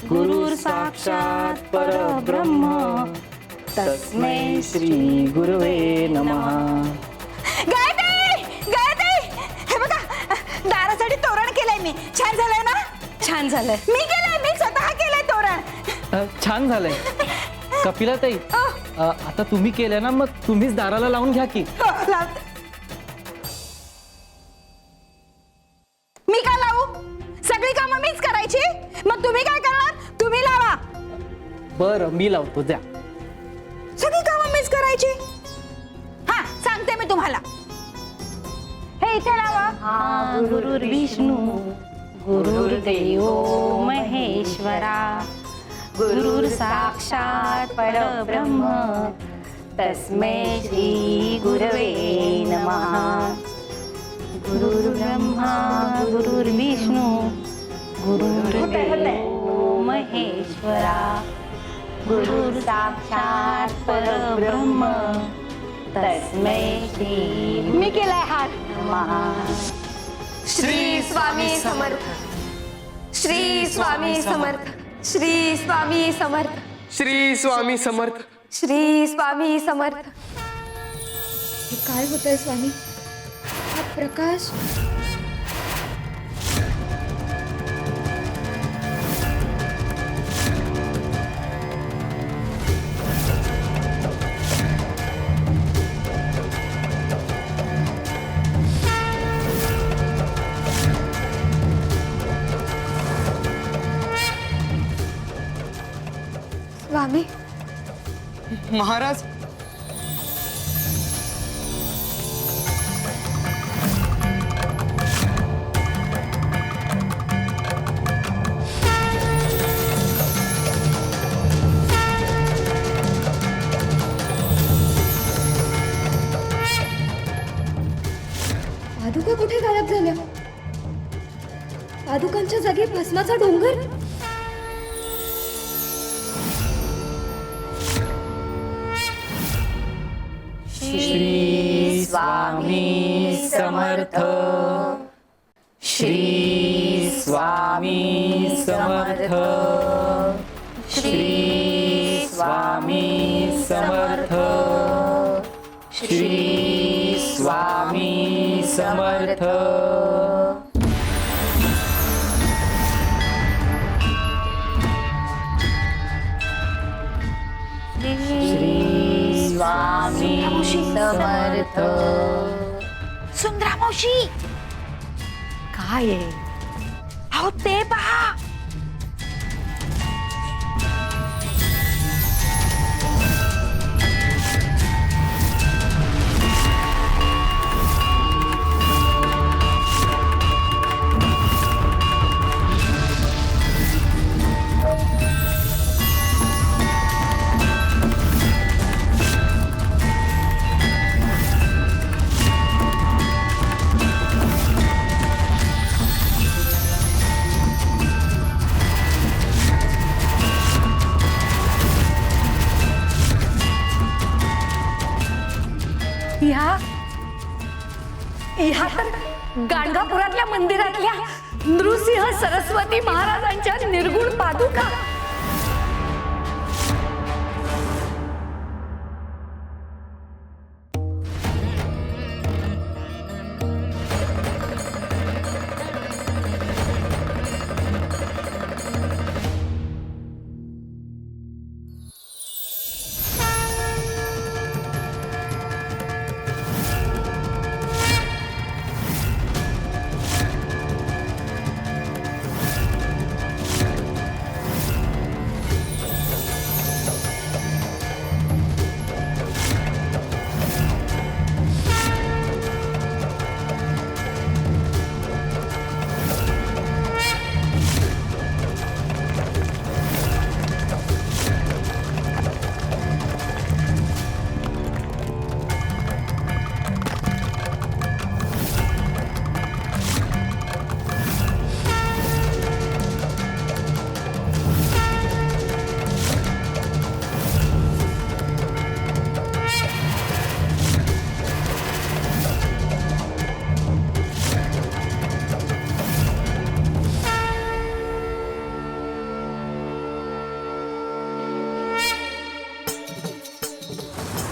गुरुर साक्षात परब्रह्म तस्मै श्री गुरुवे नमः. हे बघा, दारासाठी तोरण केलंय मी. छान झालंय ना? छान झालंय. मी केलंय, मी स्वतः केलंय तोरण. छान झालंय. कपिलाताई, आता तुम्ही केलं ना, मग तुम्हीच दाराला लावून घ्या की. लावते. मी का लावू? सगळी कामं मीच करायची, मग तुम्ही काय करणार? तुम्ही लावा. बरं, मी लावतो, द्या. सगळी कामं मीच करायची. हा, सांगते मी तुम्हाला. हे इथे लावा. गुरुर्विष्णू गुरुर्देवो महेश्वरा गुरुर साक्षात परब्रह्म तस्मै श्री गुरवे नमः. गुरुर्ब्रह्मा गुरुर्विष्णू गुरुर्देवो महेश्वरा गुरुर साक्षात परब्रह्म तस्मै श्री मी केलाय हात. नमः. श्री स्वामी समर्थ. श्री स्वामी समर्थ. श्री स्वामी समर्थ. श्री स्वामी समर्थ. श्री स्वामी समर्थ. हे काय होतंय स्वामी? हा प्रकाश स्वामी. महाराज, पादुका कुठे गायब झाल्या? पादुकांच्या जागी भस्माचा डोंगर. श्री स्वामी समर्थ. श्री स्वामी समर्थ. श्री स्वामी समर्थ. श्री स्वामी समर्थ. श्री स्वामी समर्थ. सुंदरा मावशी, काय आहे? अहो ते पहा. आपल्या मंदिरातल्या नृसिंह सरस्वती महाराजांच्या निर्गुण पादुका.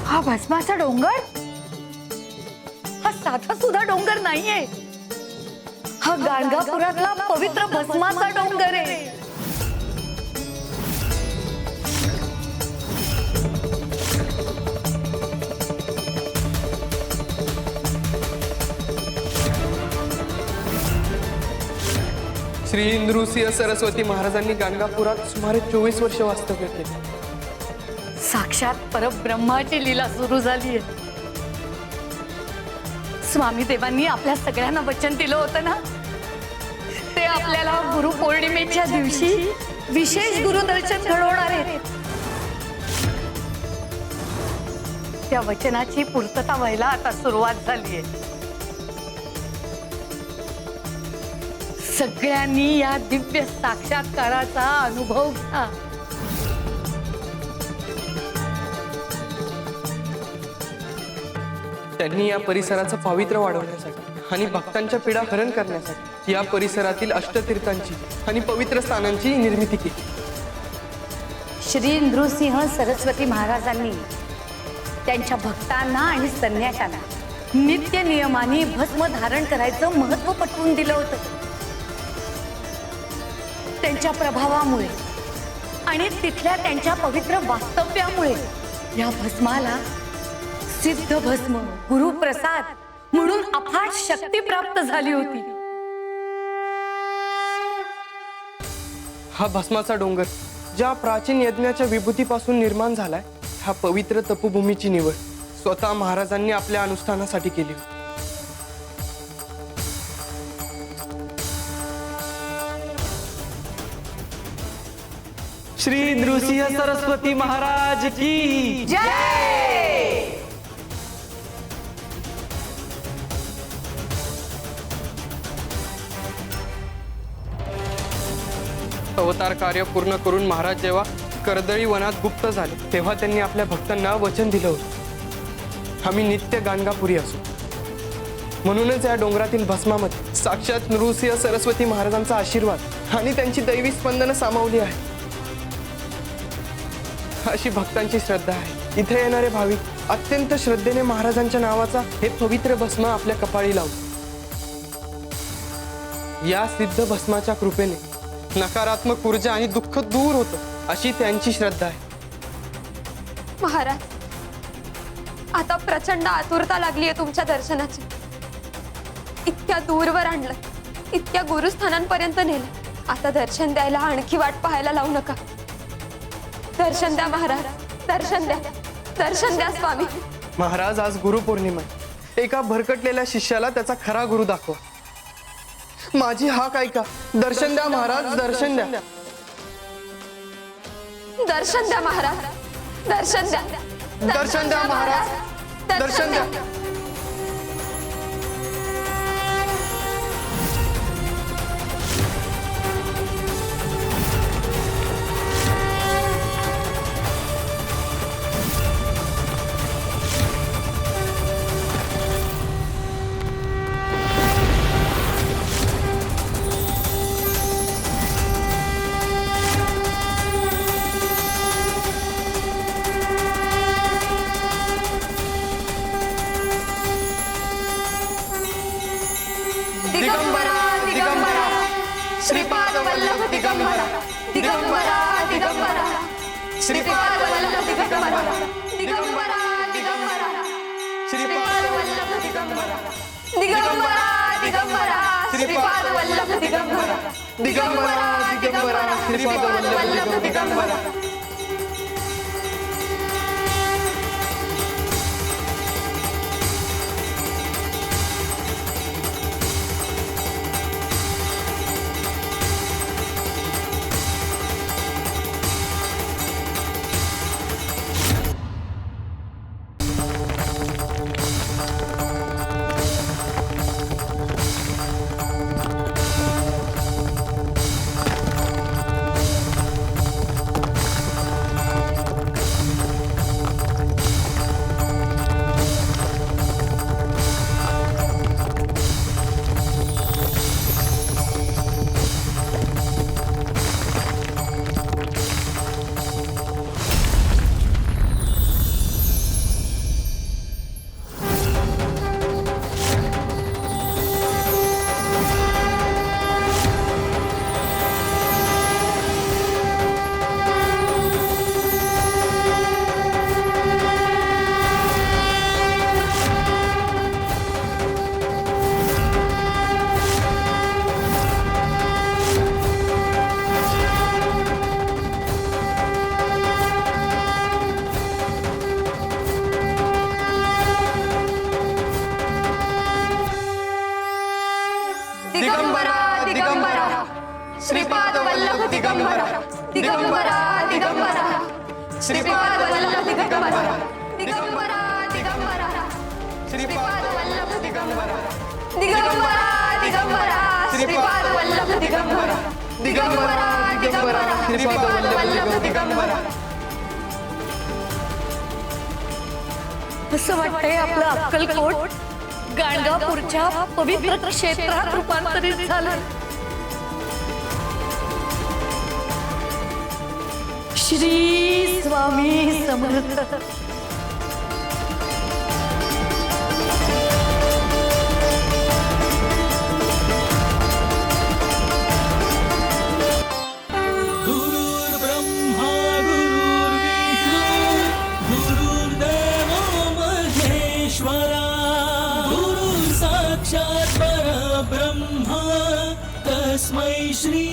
हा भस्माचा डोंगर, हा साधा सुद्धा डोंगर नाहीये. हा गाणगापुरातला पवित्र भस्माचा डोंगर आहे. श्री नृसिंह सरस्वती महाराजांनी गाणगापुरात सुमारे 24 वर्ष वास्तव्य केले. साक्षात परब्रह्माची लीला सुरू झाली आहे. स्वामी देवांनी आपल्या सगळ्यांना वचन दिलं होतं ना, ते आपल्याला गुरुपौर्णिमेच्या दिवशी विशेष गुरुदर्शन घडवणार आहेत. त्या वचनाची पूर्तता व्हायला आता सुरुवात झालीये. सगळ्यांनी या दिव्य साक्षात्काराचा अनुभव घ्या. त्यांनी या परिसराचं पावित्र्य वाढवण्यासाठी आणि भक्तांच्या पीडा हरण करण्यासाठी या परिसरातील अष्टतीर्थांची आणि पवित्र स्थानांची निर्मिती केली. श्री नृसिंह सरस्वती महाराजांनी त्यांच्या भक्तांना आणि संन्याशांना नित्य नियमाने भस्म धारण करायचं महत्व पटवून दिलं होतं. त्यांच्या प्रभावामुळे आणि तिथल्या त्यांच्या पवित्र वास्तव्यामुळे या भस्माला सिद्ध भस्म गुरुप्रसाद म्हणून अफाट शक्ती प्राप्त झाली होती. हा भस्माचा डोंगर ज्या प्राचीन यज्ञाच्या विभूतीपासून निर्माण झालाय, ह्या पवित्र तपोभूमीची निवड स्वतः महाराजांनी आपल्या अनुष्ठानासाठी केली होती. श्री नृसिंह सरस्वती महाराज की जय. अवतार कार्य पूर्ण करून महाराज जेव्हा कर्दळी वनात गुप्त झाले, तेव्हा त्यांनी आपल्या भक्तांना वचन दिलं होतं, आम्ही नित्य गाणगापुरी असू. म्हणूनच या डोंगरातील भस्मामध्ये साक्षात नृसिंह सरस्वती महाराजांचा आशीर्वाद आणि त्यांची दैवी स्पंदनं सामावली आहे, अशी भक्तांची श्रद्धा आहे. इथे येणारे भाविक अत्यंत श्रद्धेने महाराजांच्या नावाचा हे पवित्र भस्म आपल्या कपाळी लावतात. या सिद्ध भस्माच्या कृपेने नकारात्मक ऊर्जा आणि दुःख दूर होतं, अशी त्यांची श्रद्धा आहे. महाराज, आता प्रचंड आतुरता लागली आहे तुमच्या दर्शनाची. इतक्या दूरवर आणलं, इतक्या गुरुस्थानांपर्यंत नेलं. आता दर्शन द्यायला आणखी वाट पाहायला लावू नका. दर्शन द्या महाराज, दर्शन द्या, दर्शन द्या स्वामी. महाराज, आज गुरुपौर्णिमा आहे. एका भरकटलेल्या शिष्याला त्याचा खरा गुरु दाखवा. माझी हाक ऐका. दर्शन द्या महाराज, दर्शन द्या. दर्शन द्या महाराज, दर्शन द्या, दर्शन द्या महाराज, दर्शन द्या. श्रीपाद वल्लभ दिगंबरा दिगंबरा दिगंबरा श्रीपाद वल्लभ दिगंबरा दिगंबरा दिगंबरा श्रीपाद वल्लभ दिगंबरा दिगंबरा दिगंबरा श्रीपाद वल्लभ दिगंबरा दिगंबरा दिगंबरा श्रीपाद वल्लभ दिगंबरा. दिगंबरा दिगंबरा श्रीपाद वल्लभ दिगंबरा दिगंबरा दिगंबरा श्रीपाद वल्लभ दिगंबरा दिगंबरा दिगंबरा श्रीपाद वल्लभ दिगंबरा दिगंबरा दिगंबरा श्रीपाद वल्लभ दिगंबरा दिगंबरा दिगंबरा श्रीपाद वल्लभ दिगंबरा. असं वाटतंय आपलं अक्कलकोट गाणगापूरच्या पवित्र क्षेत्रात रूपांतरित झालं. श्री स्वामी समर्थ. गुरुर्ब्रह्मा गुरुर्विष्णू गुरुर्देवो महेश्वरा गुरु साक्षात् परब्रह्मा तस्मै श्री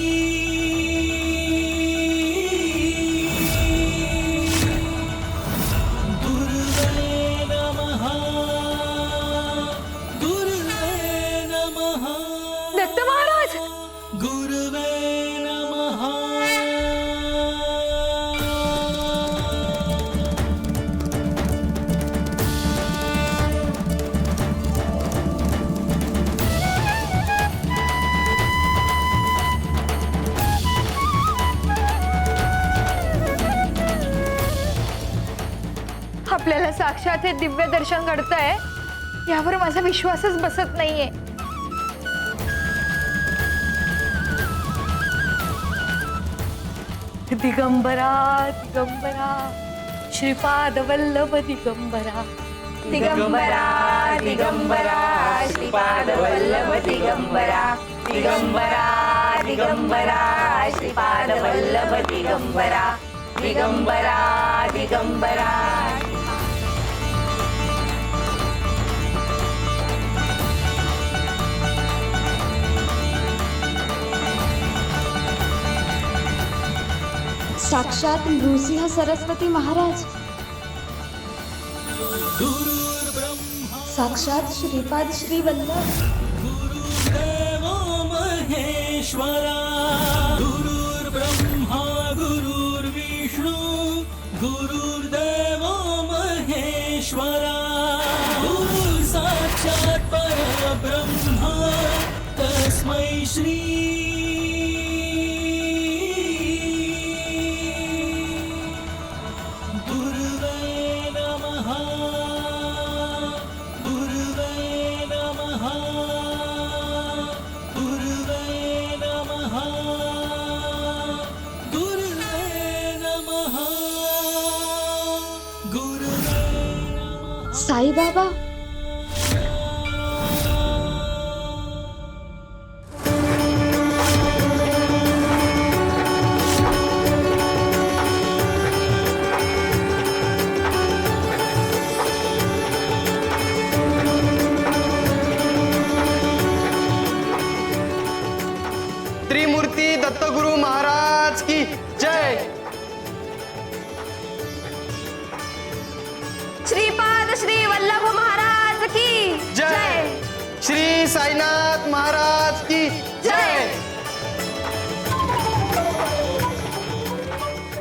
गुरुवे नमः गुरुवे नमः दत्त महाराज गुरुवे नमः. आपल्याला साक्षात हे दिव्य दर्शन घडतंय यावर माझा विश्वासच बसत नाहीये. दिगंबरा दिगंबरा श्रीपाद वल्लभ दिगंबरा दिगंबरा दिगंबरा श्रीपाद वल्लभ दिगंबरा दिगंबरा दिगंबरा श्रीपाद वल्लभ दिगंबरा दिगंबरा दिगंबरा. साक्षात नृसिंह सरस्वती महाराज साक्षात श्रीपाद श्री वल्लभ गुरुर्देवो महेश्वरा गुरुर्ब्रह्मा गुरुर्विष्णू गुरुर्देवो महेश्वरा गुरु साक्षात् परब्रह्मा तस्मै श्री साई बाबा दत्तगुरु महाराज की जय. श्रीपाद श्री वल्लभ महाराज की जय. श्री साईनाथ महाराज की जय.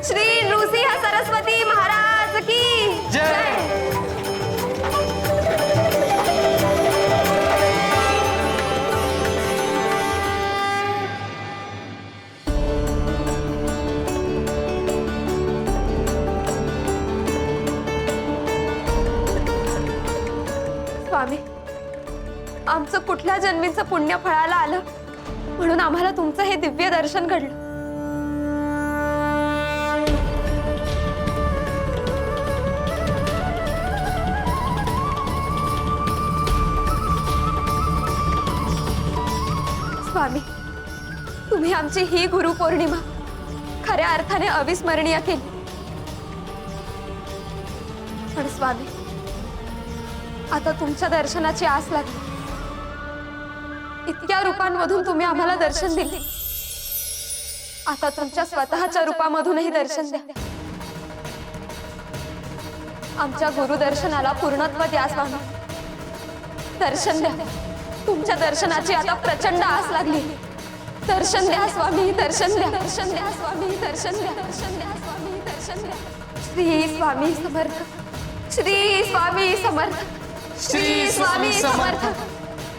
श्री नृसिंह सरस्वती महाराज की जय. स्वामी, आमचं कुठल्या जन्मीचं पुण्य फळाला आलं म्हणून आम्हाला तुमचं हे दिव्य दर्शन घडलं. स्वामी, तुम्ही आमची ही गुरुपौर्णिमा खऱ्या अर्थाने अविस्मरणीय केली. पण स्वामी, आता तुमच्या दर्शनाची आस लागली. इतक्या रूपांमधून तुम्ही आम्हाला दर्शन दिले, आता तुमच्या स्वतःच्या रूपामधूनही दर्शन द्या. आमच्या गुरुदर्शनाला पूर्णत्व द्या स्वामी. दर्शन द्या. तुमच्या दर्शनाची आता प्रचंड आस लागली. दर्शन द्या स्वामी, दर्शन द्या. दर्शन द्या स्वामी, दर्शन द्या. दर्शन द्या स्वामी, दर्शन द्या. श्री स्वामी समर्थ. श्री स्वामी समर्थ. श्री स्वामी समर्थ.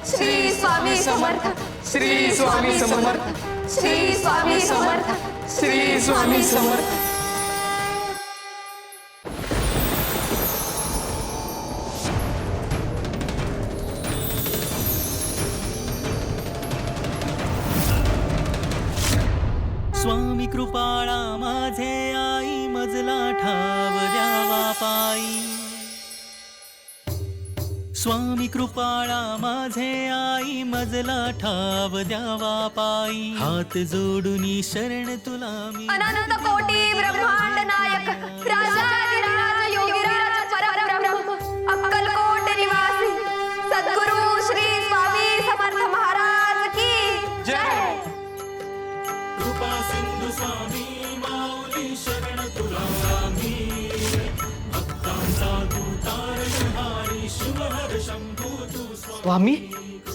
श्री स्वामी समर्थ. श्री स्वामी समर्थ. श्री स्वामी समर्थ. श्री स्वामी समर्थ. स्वामी कृपाळा माझे आई मजला ठाव द्यावा पायी. स्वामी कृपाळा माझे आई मजला ठाव द्यावा पायी. हात जोडून शरण तुला मी. अनंत कोटी ब्रह्मांड नायक राजाधिराज योगीराज परब्रह्म अक्कलकोट निवासी सद्गुरु श्री स्वामी समर्थ महाराज की जय. कृपा सिंधू स्वामी माऊली शरण तुला मी. भक्तांचा तू तारणहारी शिवहर शंभू तू स्वामी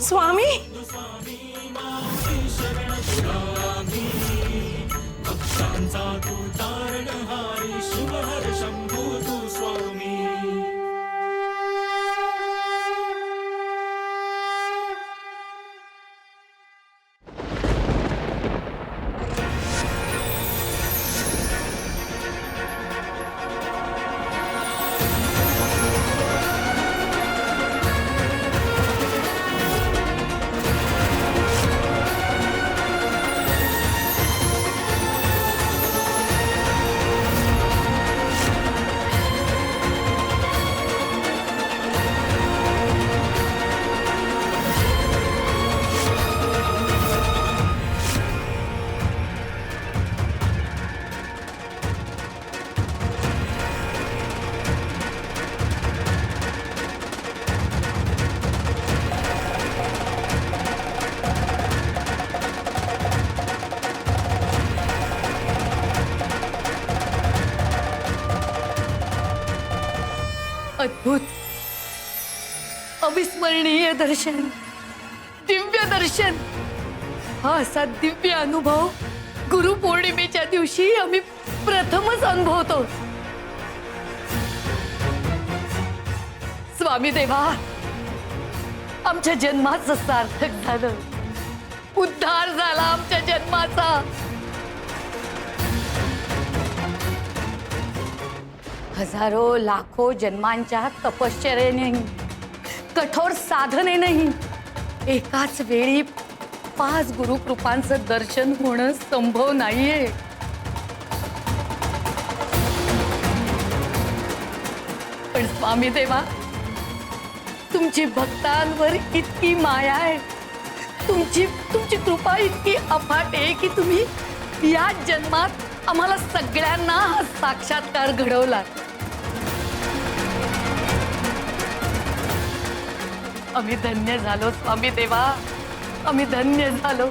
स्वामी स्वामी माऊली शरण तुला मी. भक्तांचा तू तारणहारी शिवहर शंभू तू स्वामी. अद्भुत, अविस्मरणीय दर्शन, दिव्य दर्शन. हा असा दिव्य अनुभव गुरुपौर्णिमेच्या दिवशी आम्ही प्रथमच अनुभवतो. स्वामी देवा, आमच्या जन्माचं सार्थक झालं. उद्धार झाला आमच्या जन्माचा. हजारो लाखो जन्मांच्या तपश्चर्येने, कठोर साधनेनेही एकाच वेळी 5 गुरुकृपांचं दर्शन होणं संभव नाहीये. पण स्वामी देवा, तुमची भक्तांवर इतकी माया आहे, तुमची कृपा इतकी अफाट आहे की तुम्ही या जन्मात आम्हाला सगळ्यांना हा साक्षात्कार घडवला. आम्ही धन्य झालो स्वामी देवा, आम्ही धन्य झालो.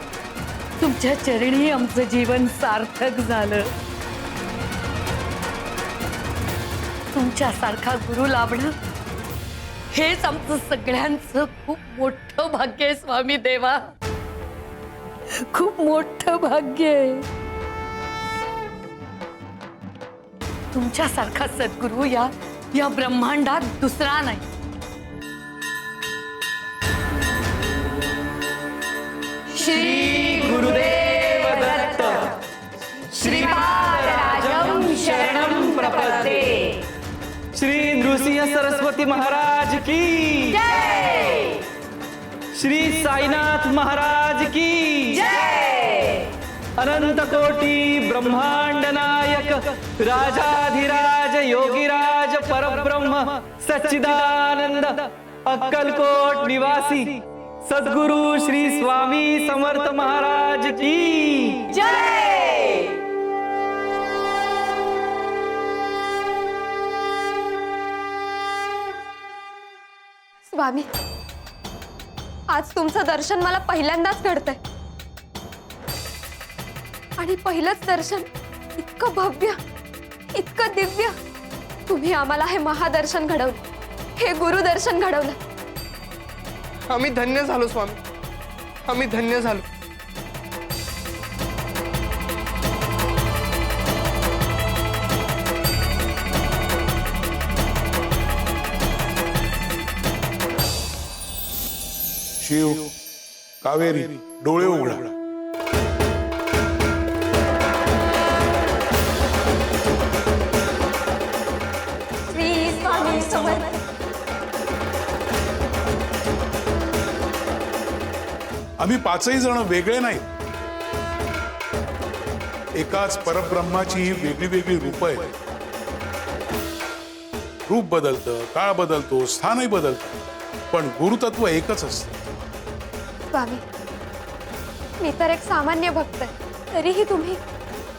तुमच्या चरणी आमचं जीवन सार्थक झालं. तुमच्यासारखा गुरु लाभणं हेच आमचं सगळ्यांचं खूप मोठं भाग्य आहे स्वामी देवा. खूप मोठं भाग्य आहे. तुमच्यासारखा सद्गुरू या ब्रह्मांडात दुसरा नाही. श्री गुरुदेव दत्त. श्रीपादराजं शरणं प्रपद्ये. श्री नृसिंह सरस्वती महाराज की जय. श्री साईनाथ महाराज की जय. अनंत कोटी ब्रह्मांड नायक राजाधिराज योगीराज परब्रह्म सच्चिदानंद अक्कलकोट निवासी सद्गुरु श्री स्वामी समर्थ महाराज की जय. स्वामी, आज तुमचं दर्शन मला पहिल्यांदाच घडतंय. आणि पहिलंच दर्शन इतकं भव्य, इतकं दिव्य. तुम्ही आम्हाला हे महादर्शन घडवलं, हे गुरुदर्शन घडवलं. आम्ही धन्य झालो स्वामी, आम्ही धन्य झालो. शिव, कावेरी, डोळे उघडा. श्री स्वामी समर्थ. आम्ही पाचही जण वेगळे नाहीत. एकाच परब्रह्माची ही वेगळी वेगळी रूप आहेत. रूप बदलतं, काळ बदलतो, स्थानही बदलतं, पण गुरुतत्व एकच असतं. स्वामी, मी तर एक सामान्य भक्त आहे, तरीही तुम्ही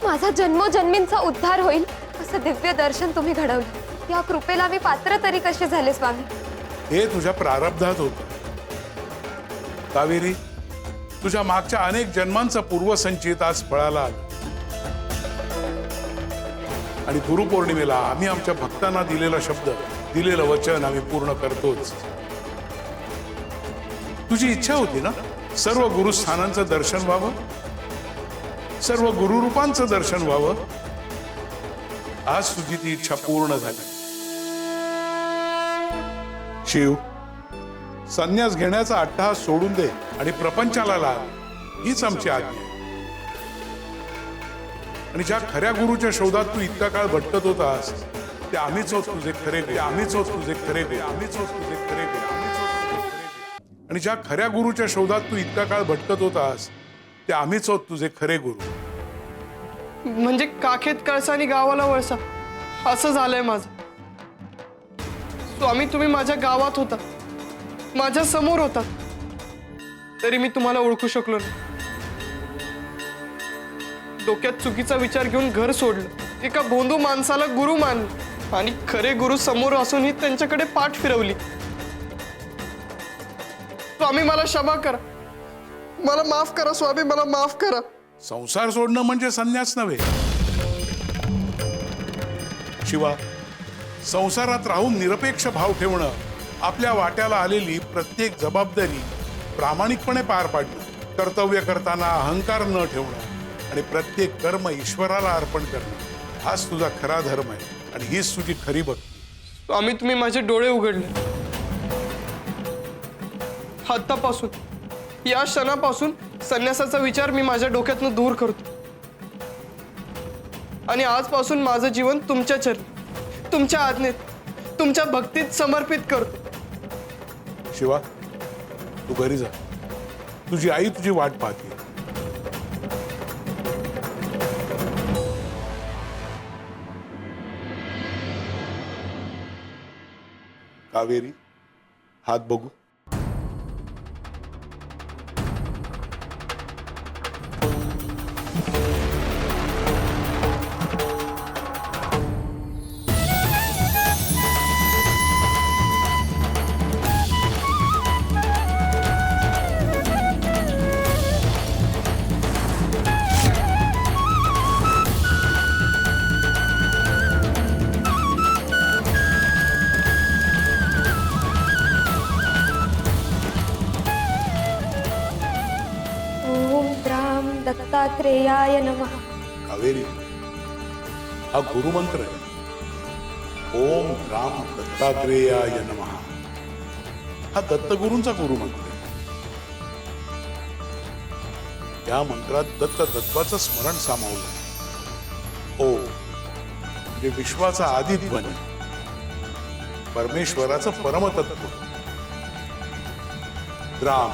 माझा जन्मोजन्मींचा उद्धार होईल असं दिव्य दर्शन तुम्ही घडवलं. या कृपेला मी पात्र तरी कशी झाले स्वामी? हे तुझ्या प्रारब्धात होतं. कावेरी, तुझ्या मागच्या अनेक जन्मांचा पूर्वसंचित आज फळाला आला. आणि गुरुपौर्णिमेला आम्ही आमच्या भक्तांना दिलेला शब्द, दिलेलं वचन आम्ही पूर्ण करतोच. तुझी इच्छा होती ना सर्व गुरुस्थानांचं दर्शन व्हावं, सर्व गुरुरूपांचं दर्शन व्हावं. आज तुझी ती इच्छा पूर्ण झाली. शिव, संन्यास घेण्याचा अट्टहास सोडून दे आणि प्रपंचाला लाग, हीच आमची आज्ञा आहे. आणि ज्या खऱ्या गुरुच्या शोधात तू इतका काळ भटकत होतास, ते आम्हीच होत तुझे खरे गुरु, आम्हीच होत तुझे खरे गुरु, आम्हीच होत तुझे खरे गुरु, आम्हीच होत तुझे खरे गुरु. आणि ज्या खऱ्या गुरुच्या शोधात तू इतका काळ भटकत होतास, ते आम्हीच होत तुझे खरे गुरु. म्हणजे काखेत कळसा आणि गावाला वळसा असं झालंय माझं. स्वामी, तुम्ही माझ्या गावात होता, माझ्या समोर होता, तरी मी तुम्हाला ओळखू शकलो नाही. डोक्यात चुकीचा विचार घेऊन घर सोडलं, एका भोंदू माणसाला गुरु मानलं आणि खरे गुरु समोर असूनही त्यांच्याकडे पाठ फिरवली. स्वामी, मला क्षमा करा, मला माफ करा स्वामी, मला माफ करा. संसार सोडणं म्हणजे संन्यास नव्हे शिवा. संसारात राहून निरपेक्ष भाव ठेवणं, आपल्या वाट्याला आलेली प्रत्येक जबाबदारी प्रामाणिकपणे पार पाडणं, कर्तव्य करताना अहंकार न ठेवणं आणि प्रत्येक कर्म ईश्वराला अर्पण करणं, हाच तुझा खरा धर्म आहे आणि हीच तुझी खरी भक्ती. स्वामी, तुम्ही माझे डोळे उघडले. आतापासून, या क्षणापासून संन्यासाचा विचार मी माझ्या डोक्यातनं दूर करतो आणि आजपासून माझं जीवन तुमच्या चरणी, तुमच्या आज्ञेत, तुमच्या भक्तीत समर्पित करतो. शिवा, तू घरी जा. तुझी आई तुझी वाट पाहते. कावेरी, हात बघू. दत्तात्रेयाय नमः. कावेरी, हा गुरुमंत्र आहे. ओम राम दत्तात्रेयाय नमः. हा दत्तगुरूंचा गुरुमंत्र आहे. या मंत्रात दत्त तत्वाचं स्मरण सामावलं. ओ म्हणजे विश्वाचा आदी ध्वनी, परमेश्वराचं परमतत्व. राम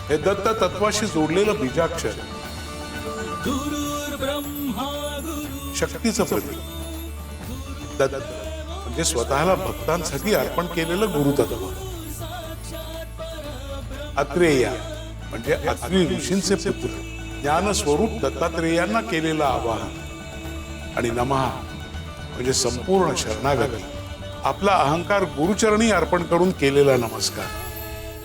हे दत्त तत्वाशी जोडलेलं बीजाक्षर, शक्तीचं प्रतीक. दत्त म्हणजे स्वतःला भक्तांसाठी अर्पण केलेलं गुरुतत्व. अत्रेया म्हणजे अत्रि ऋषींचे पुत्र, ज्ञानस्वरूप दत्तात्रेयांना केलेलं आवाहन. आणि नमः म्हणजे संपूर्ण शरणागती, आपला अहंकार गुरुचरणी अर्पण करून केलेला नमस्कार.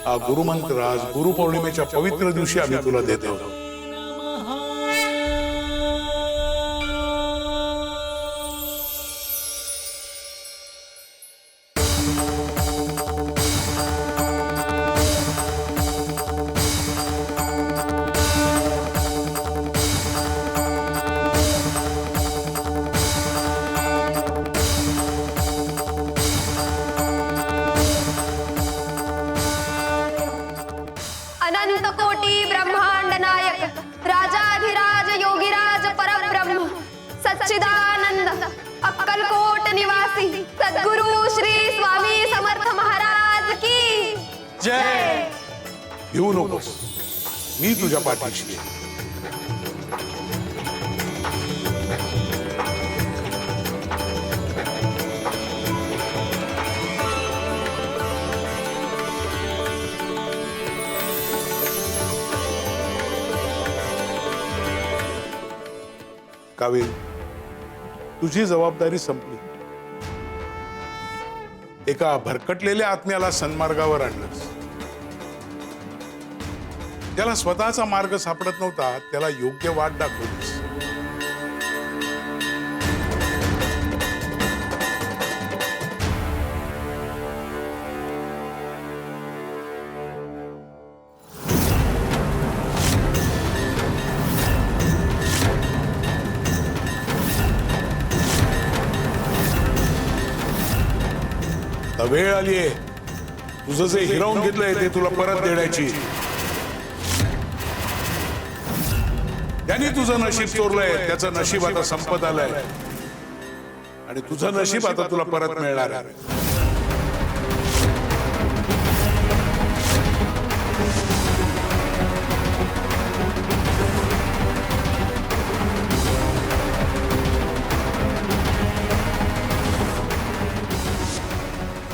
हा गुरुमंत्र आज गुरुपौर्णिमेच्या पवित्र दिवशी आम्ही तुला देतो. अनंत कोटी ब्रह्मांड नायक राजाधिराज योगीराज परब्रह्म सच्चिदानंद अक्कलकोट निवासी सद्गुरु श्री स्वामी समर्थ महाराज की जय. भिवू नकोस, मी तुझ्या पाठीशी आहे. कावेरी, तुझी जबाबदारी संपली. एका भरकटलेल्या आत्म्याला सन्मार्गावर आणलंस. ज्याला स्वतःचा मार्ग सापडत नव्हता त्याला योग्य वाट दाखवलीस. वेळ आलीये तुझं जे हिरावून घेतलंय ते तुला परत देण्याची. त्यांनी तुझं नशीब चोरलंय, त्याचं नशीब आता संपत आलंय आणि तुझं नशीब आता तुला परत मिळणार आहे.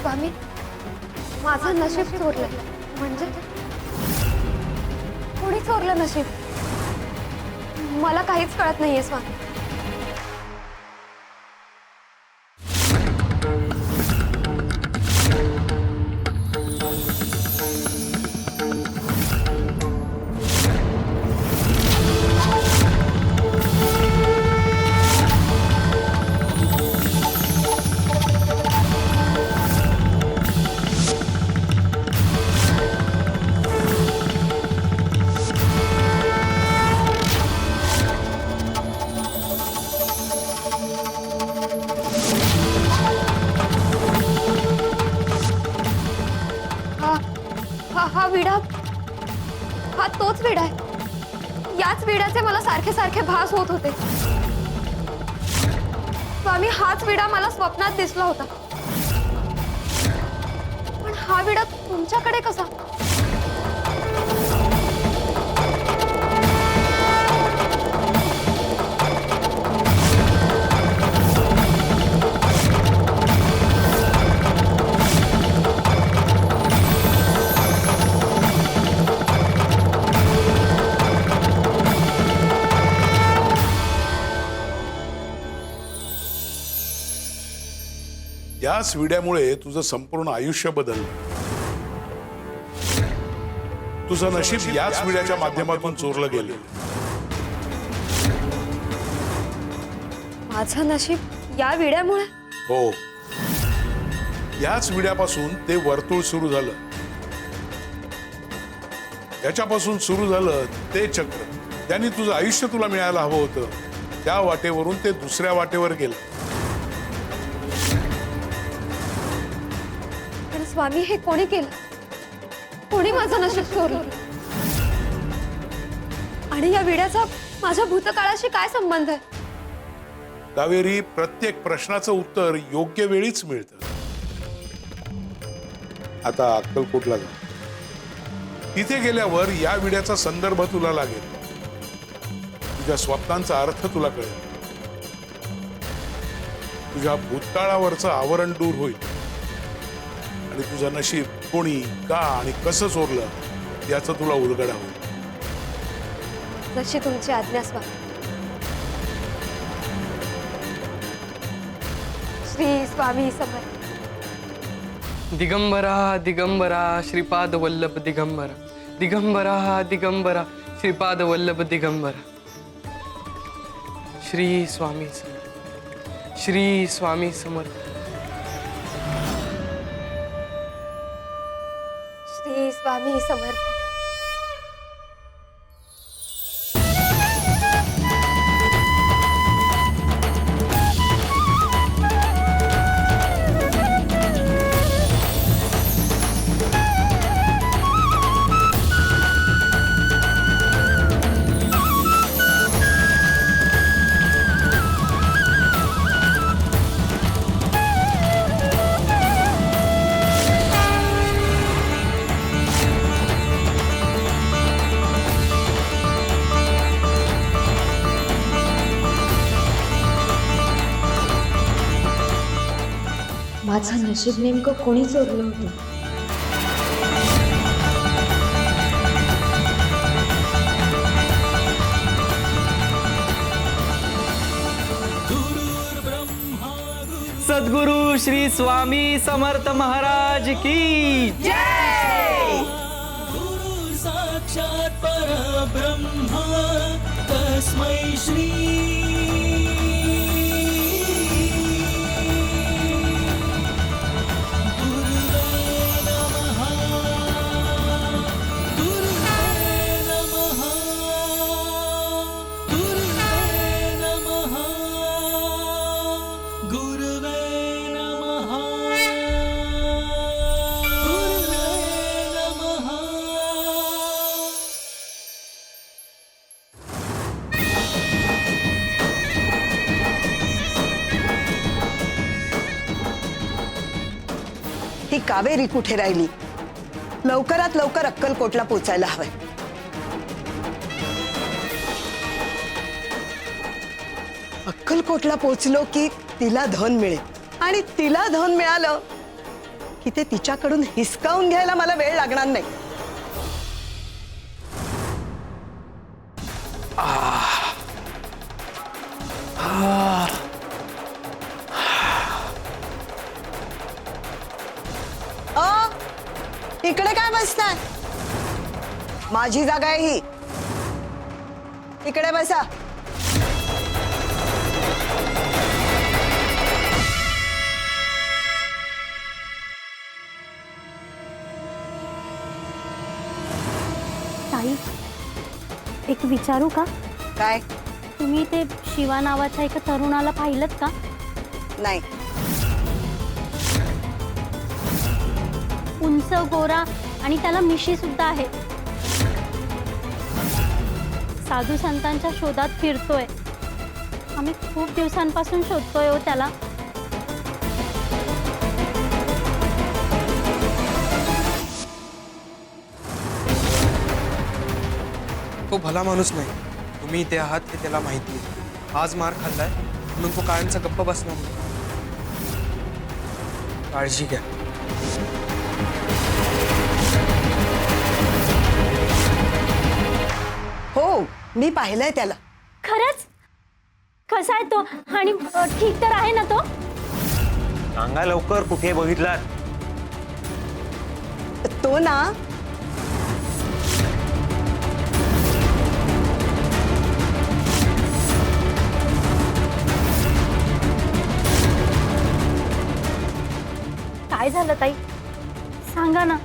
स्वामी, माझं नशीब चोरलंय म्हणजे कोणी चोरलं नशीब? मला काहीच कळत नाहीये स्वामी. हा विडा, हा तोच विडा आहे. याच विड्याचे मला सारखे सारखे भास होत होते. स्वामी, हाच विडा मला स्वप्नात दिसला होता. पण हा विडा तुमच्याकडे कसा? याच विड्यामुळे तुझं संपूर्ण आयुष्य बदललं. तुझं नशीब याच विड्याच्या माध्यमातून चोरलं गेलं. माझं नशीब या विड्यामुळे? हो, याच विड्यापासून ते वर्तुळ सुरू झालं. याच्यापासून सुरू झालं ते चक्र. ज्यांनी तुझं आयुष्य तुला मिळायला हवं होतं त्या वाटेवरून ते दुसऱ्या वाटेवर गेलं. पण स्वामी हे कोणी केलं? कोणी माझं नशीब चोरलं? आणि या विड्याचा माझ्या भूतकाळाशी काय संबंध आहे? कावेरी, प्रत्येक प्रश्नाचं उत्तर योग्य वेळीच मिळतं. आता अक्कलकोटला जा. तिथे गेल्यावर या विड्याचा संदर्भ तुला लागेल. तुझ्या स्वप्नांचा अर्थ तुला कळेल. तुझ्या भूतकाळावरचं आवरण दूर होईल आणि तुझं नशीब कोणी, का आणि कसं चोरलं याचं तुला उलगडा होईल. जशी तुमची आज्ञा स्वामी. श्री स्वामी समर्थ. दिगंबरा दिगंबरा श्रीपाद वल्लभ दिगंबरा, दिगंबरा दिगंबरा श्रीपाद वल्लभ दिगंबरा. श्री स्वामी समर्थ, श्री स्वामी समर्थ. श्री स्वामी समर्थ. माझं नशीब नेमकं कोणी चोरलं होतं? सद्गुरु श्री स्वामी समर्थ महाराज की जय. गुरु साक्षात परब्रह्मा तस्मै श्री ही कावेरी कुठे राहिली? लवकरात लवकर अक्कलकोटला पोचायला हवंय. अक्कलकोटला पोचलो की तिला धन मिळेल आणि तिला धन मिळालं की ते तिच्याकडून हिसकावून घ्यायला मला वेळ लागणार नाही. इकडे काय बसताय? माझी जागा आहे ही. इकडे बसा. ताई, एक विचारू का? काय? तुम्ही ते शिवा नावाच्या एका तरुणाला पाहिलत का? नाही. उंच, गोरा आणि त्याला मिशी सुद्धा आहे. साधू संतांच्या शोधात फिरतोय. आम्ही खूप दिवसांपासून शोधतोय हो त्याला. तो भला माणूस नाही. तुम्ही इथे आहात हे त्याला माहिती आहे. आज मार खाल्लाय म्हणून तो कायमचा गप्प बसणार नाही. काळजी घ्या. हो, मी पाहिलंय त्याला. खरंच? कसा आहे तो? आणि ठीक तर आहे ना तो? सांगा लवकर, कुठे बघितलात? तो ना काय झालं ताई? सांगा ना.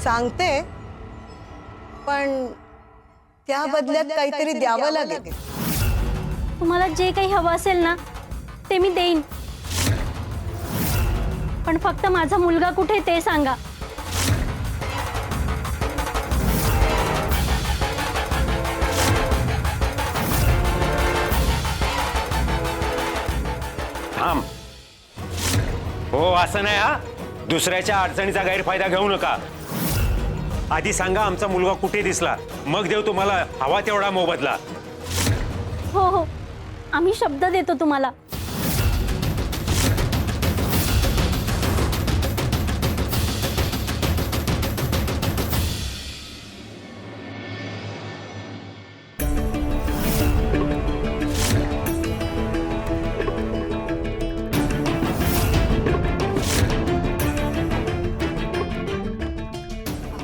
सांगते, पण त्या बदल्यात काहीतरी द्यावं लागेल. तुम्हाला जे काही हवं असेल ना ते मी देईन, पण फक्त माझा मुलगा कुठे ते सांगा. थांब. हो असं नाही हा. दुसऱ्याच्या अडचणीचा गैरफायदा घेऊ नका. आधी सांगा आमचा मुलगा कुठे दिसला, मग देऊ तुम्हाला हवा तेवढा मोबदला. हो हो, आम्ही शब्द देतो तुम्हाला.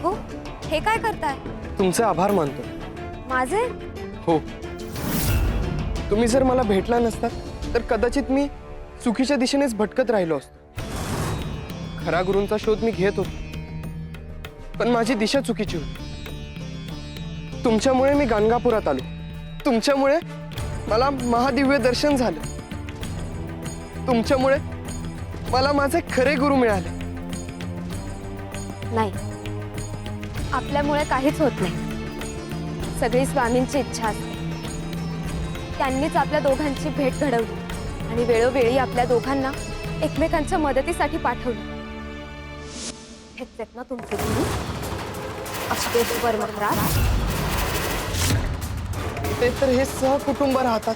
हो, हे काय करताय? तुमचे आभार मानतो. माझे? हो, तुम्ही जर मला भेटला नसतात तर कदाचित मी चुकीच्या दिशेनेच भटकत राहिलो असतो. खरा गुरूंचा शोध मी घेत होतो, पण माझी दिशा चुकीची होती. तुमच्यामुळे मी गाणगापुरात आलो. तुमच्यामुळे मला महादिव्य दर्शन झालं. तुमच्यामुळे मला माझे खरे गुरु मिळाले. नाही, आपल्यामुळे काहीच होत नाही. सगळी स्वामींची इच्छा असते. त्यांनीच आपल्या दोघांची भेट घडवली आणि वेळोवेळी आपल्या दोघांना एकमेकांच्या मदतीसाठी पाठवलं. हेच आहेत ना तुमचे गुरु? अष्टेश्वर महाराज. ते तर हे सहकुटुंब राहतात.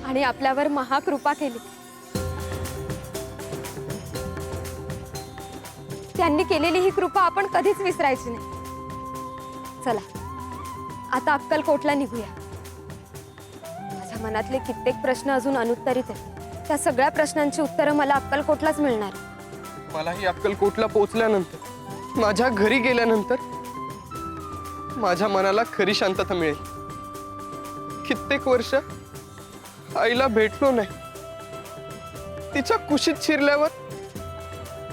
आणि आपल्यावर महाकृपा केली. त्यांनी केलेली ही कृपा आपण कधीच विसरायची नाही. चला आता अक्कलकोटला निघूया. माझ्या मनातले कित्येक प्रश्न अजून अनुत्तरित आहेत. त्या सगळ्या प्रश्नांची उत्तरं मला अक्कलकोटलाच मिळणार. मलाही अक्कलकोटला पोहोचल्यानंतर, माझ्या घरी गेल्यानंतर माझ्या मनाला खरी शांतता मिळेल. कित्येक वर्ष आईला भेटलो नाही. तिच्या कुशीत शिरल्यावर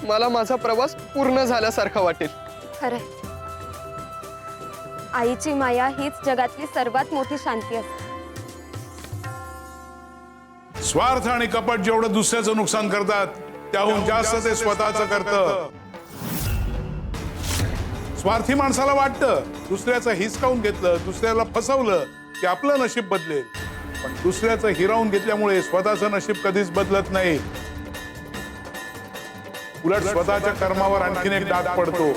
मला माझा प्रवास पूर्ण झाल्यासारखा वाटेल. खरंय, आईची माया हीच जगातली सर्वात मोठी शांती असते. स्वार्थ आणि कपट जेवढं दुसऱ्याचं नुकसान करतात त्याहून जास्त ते स्वतःचं करतं. स्वार्थी माणसाला वाटतं दुसऱ्याचं हिसकावून घेतलं, दुसऱ्याला फसवलं की आपलं नशीब बदलेल. पण दुसऱ्याचं हिरावून घेतल्यामुळे स्वतःचं नशीब कधीच बदलत नाही. उलट स्वतःच्या कर्मावर आणखीन एक डाग पडतो.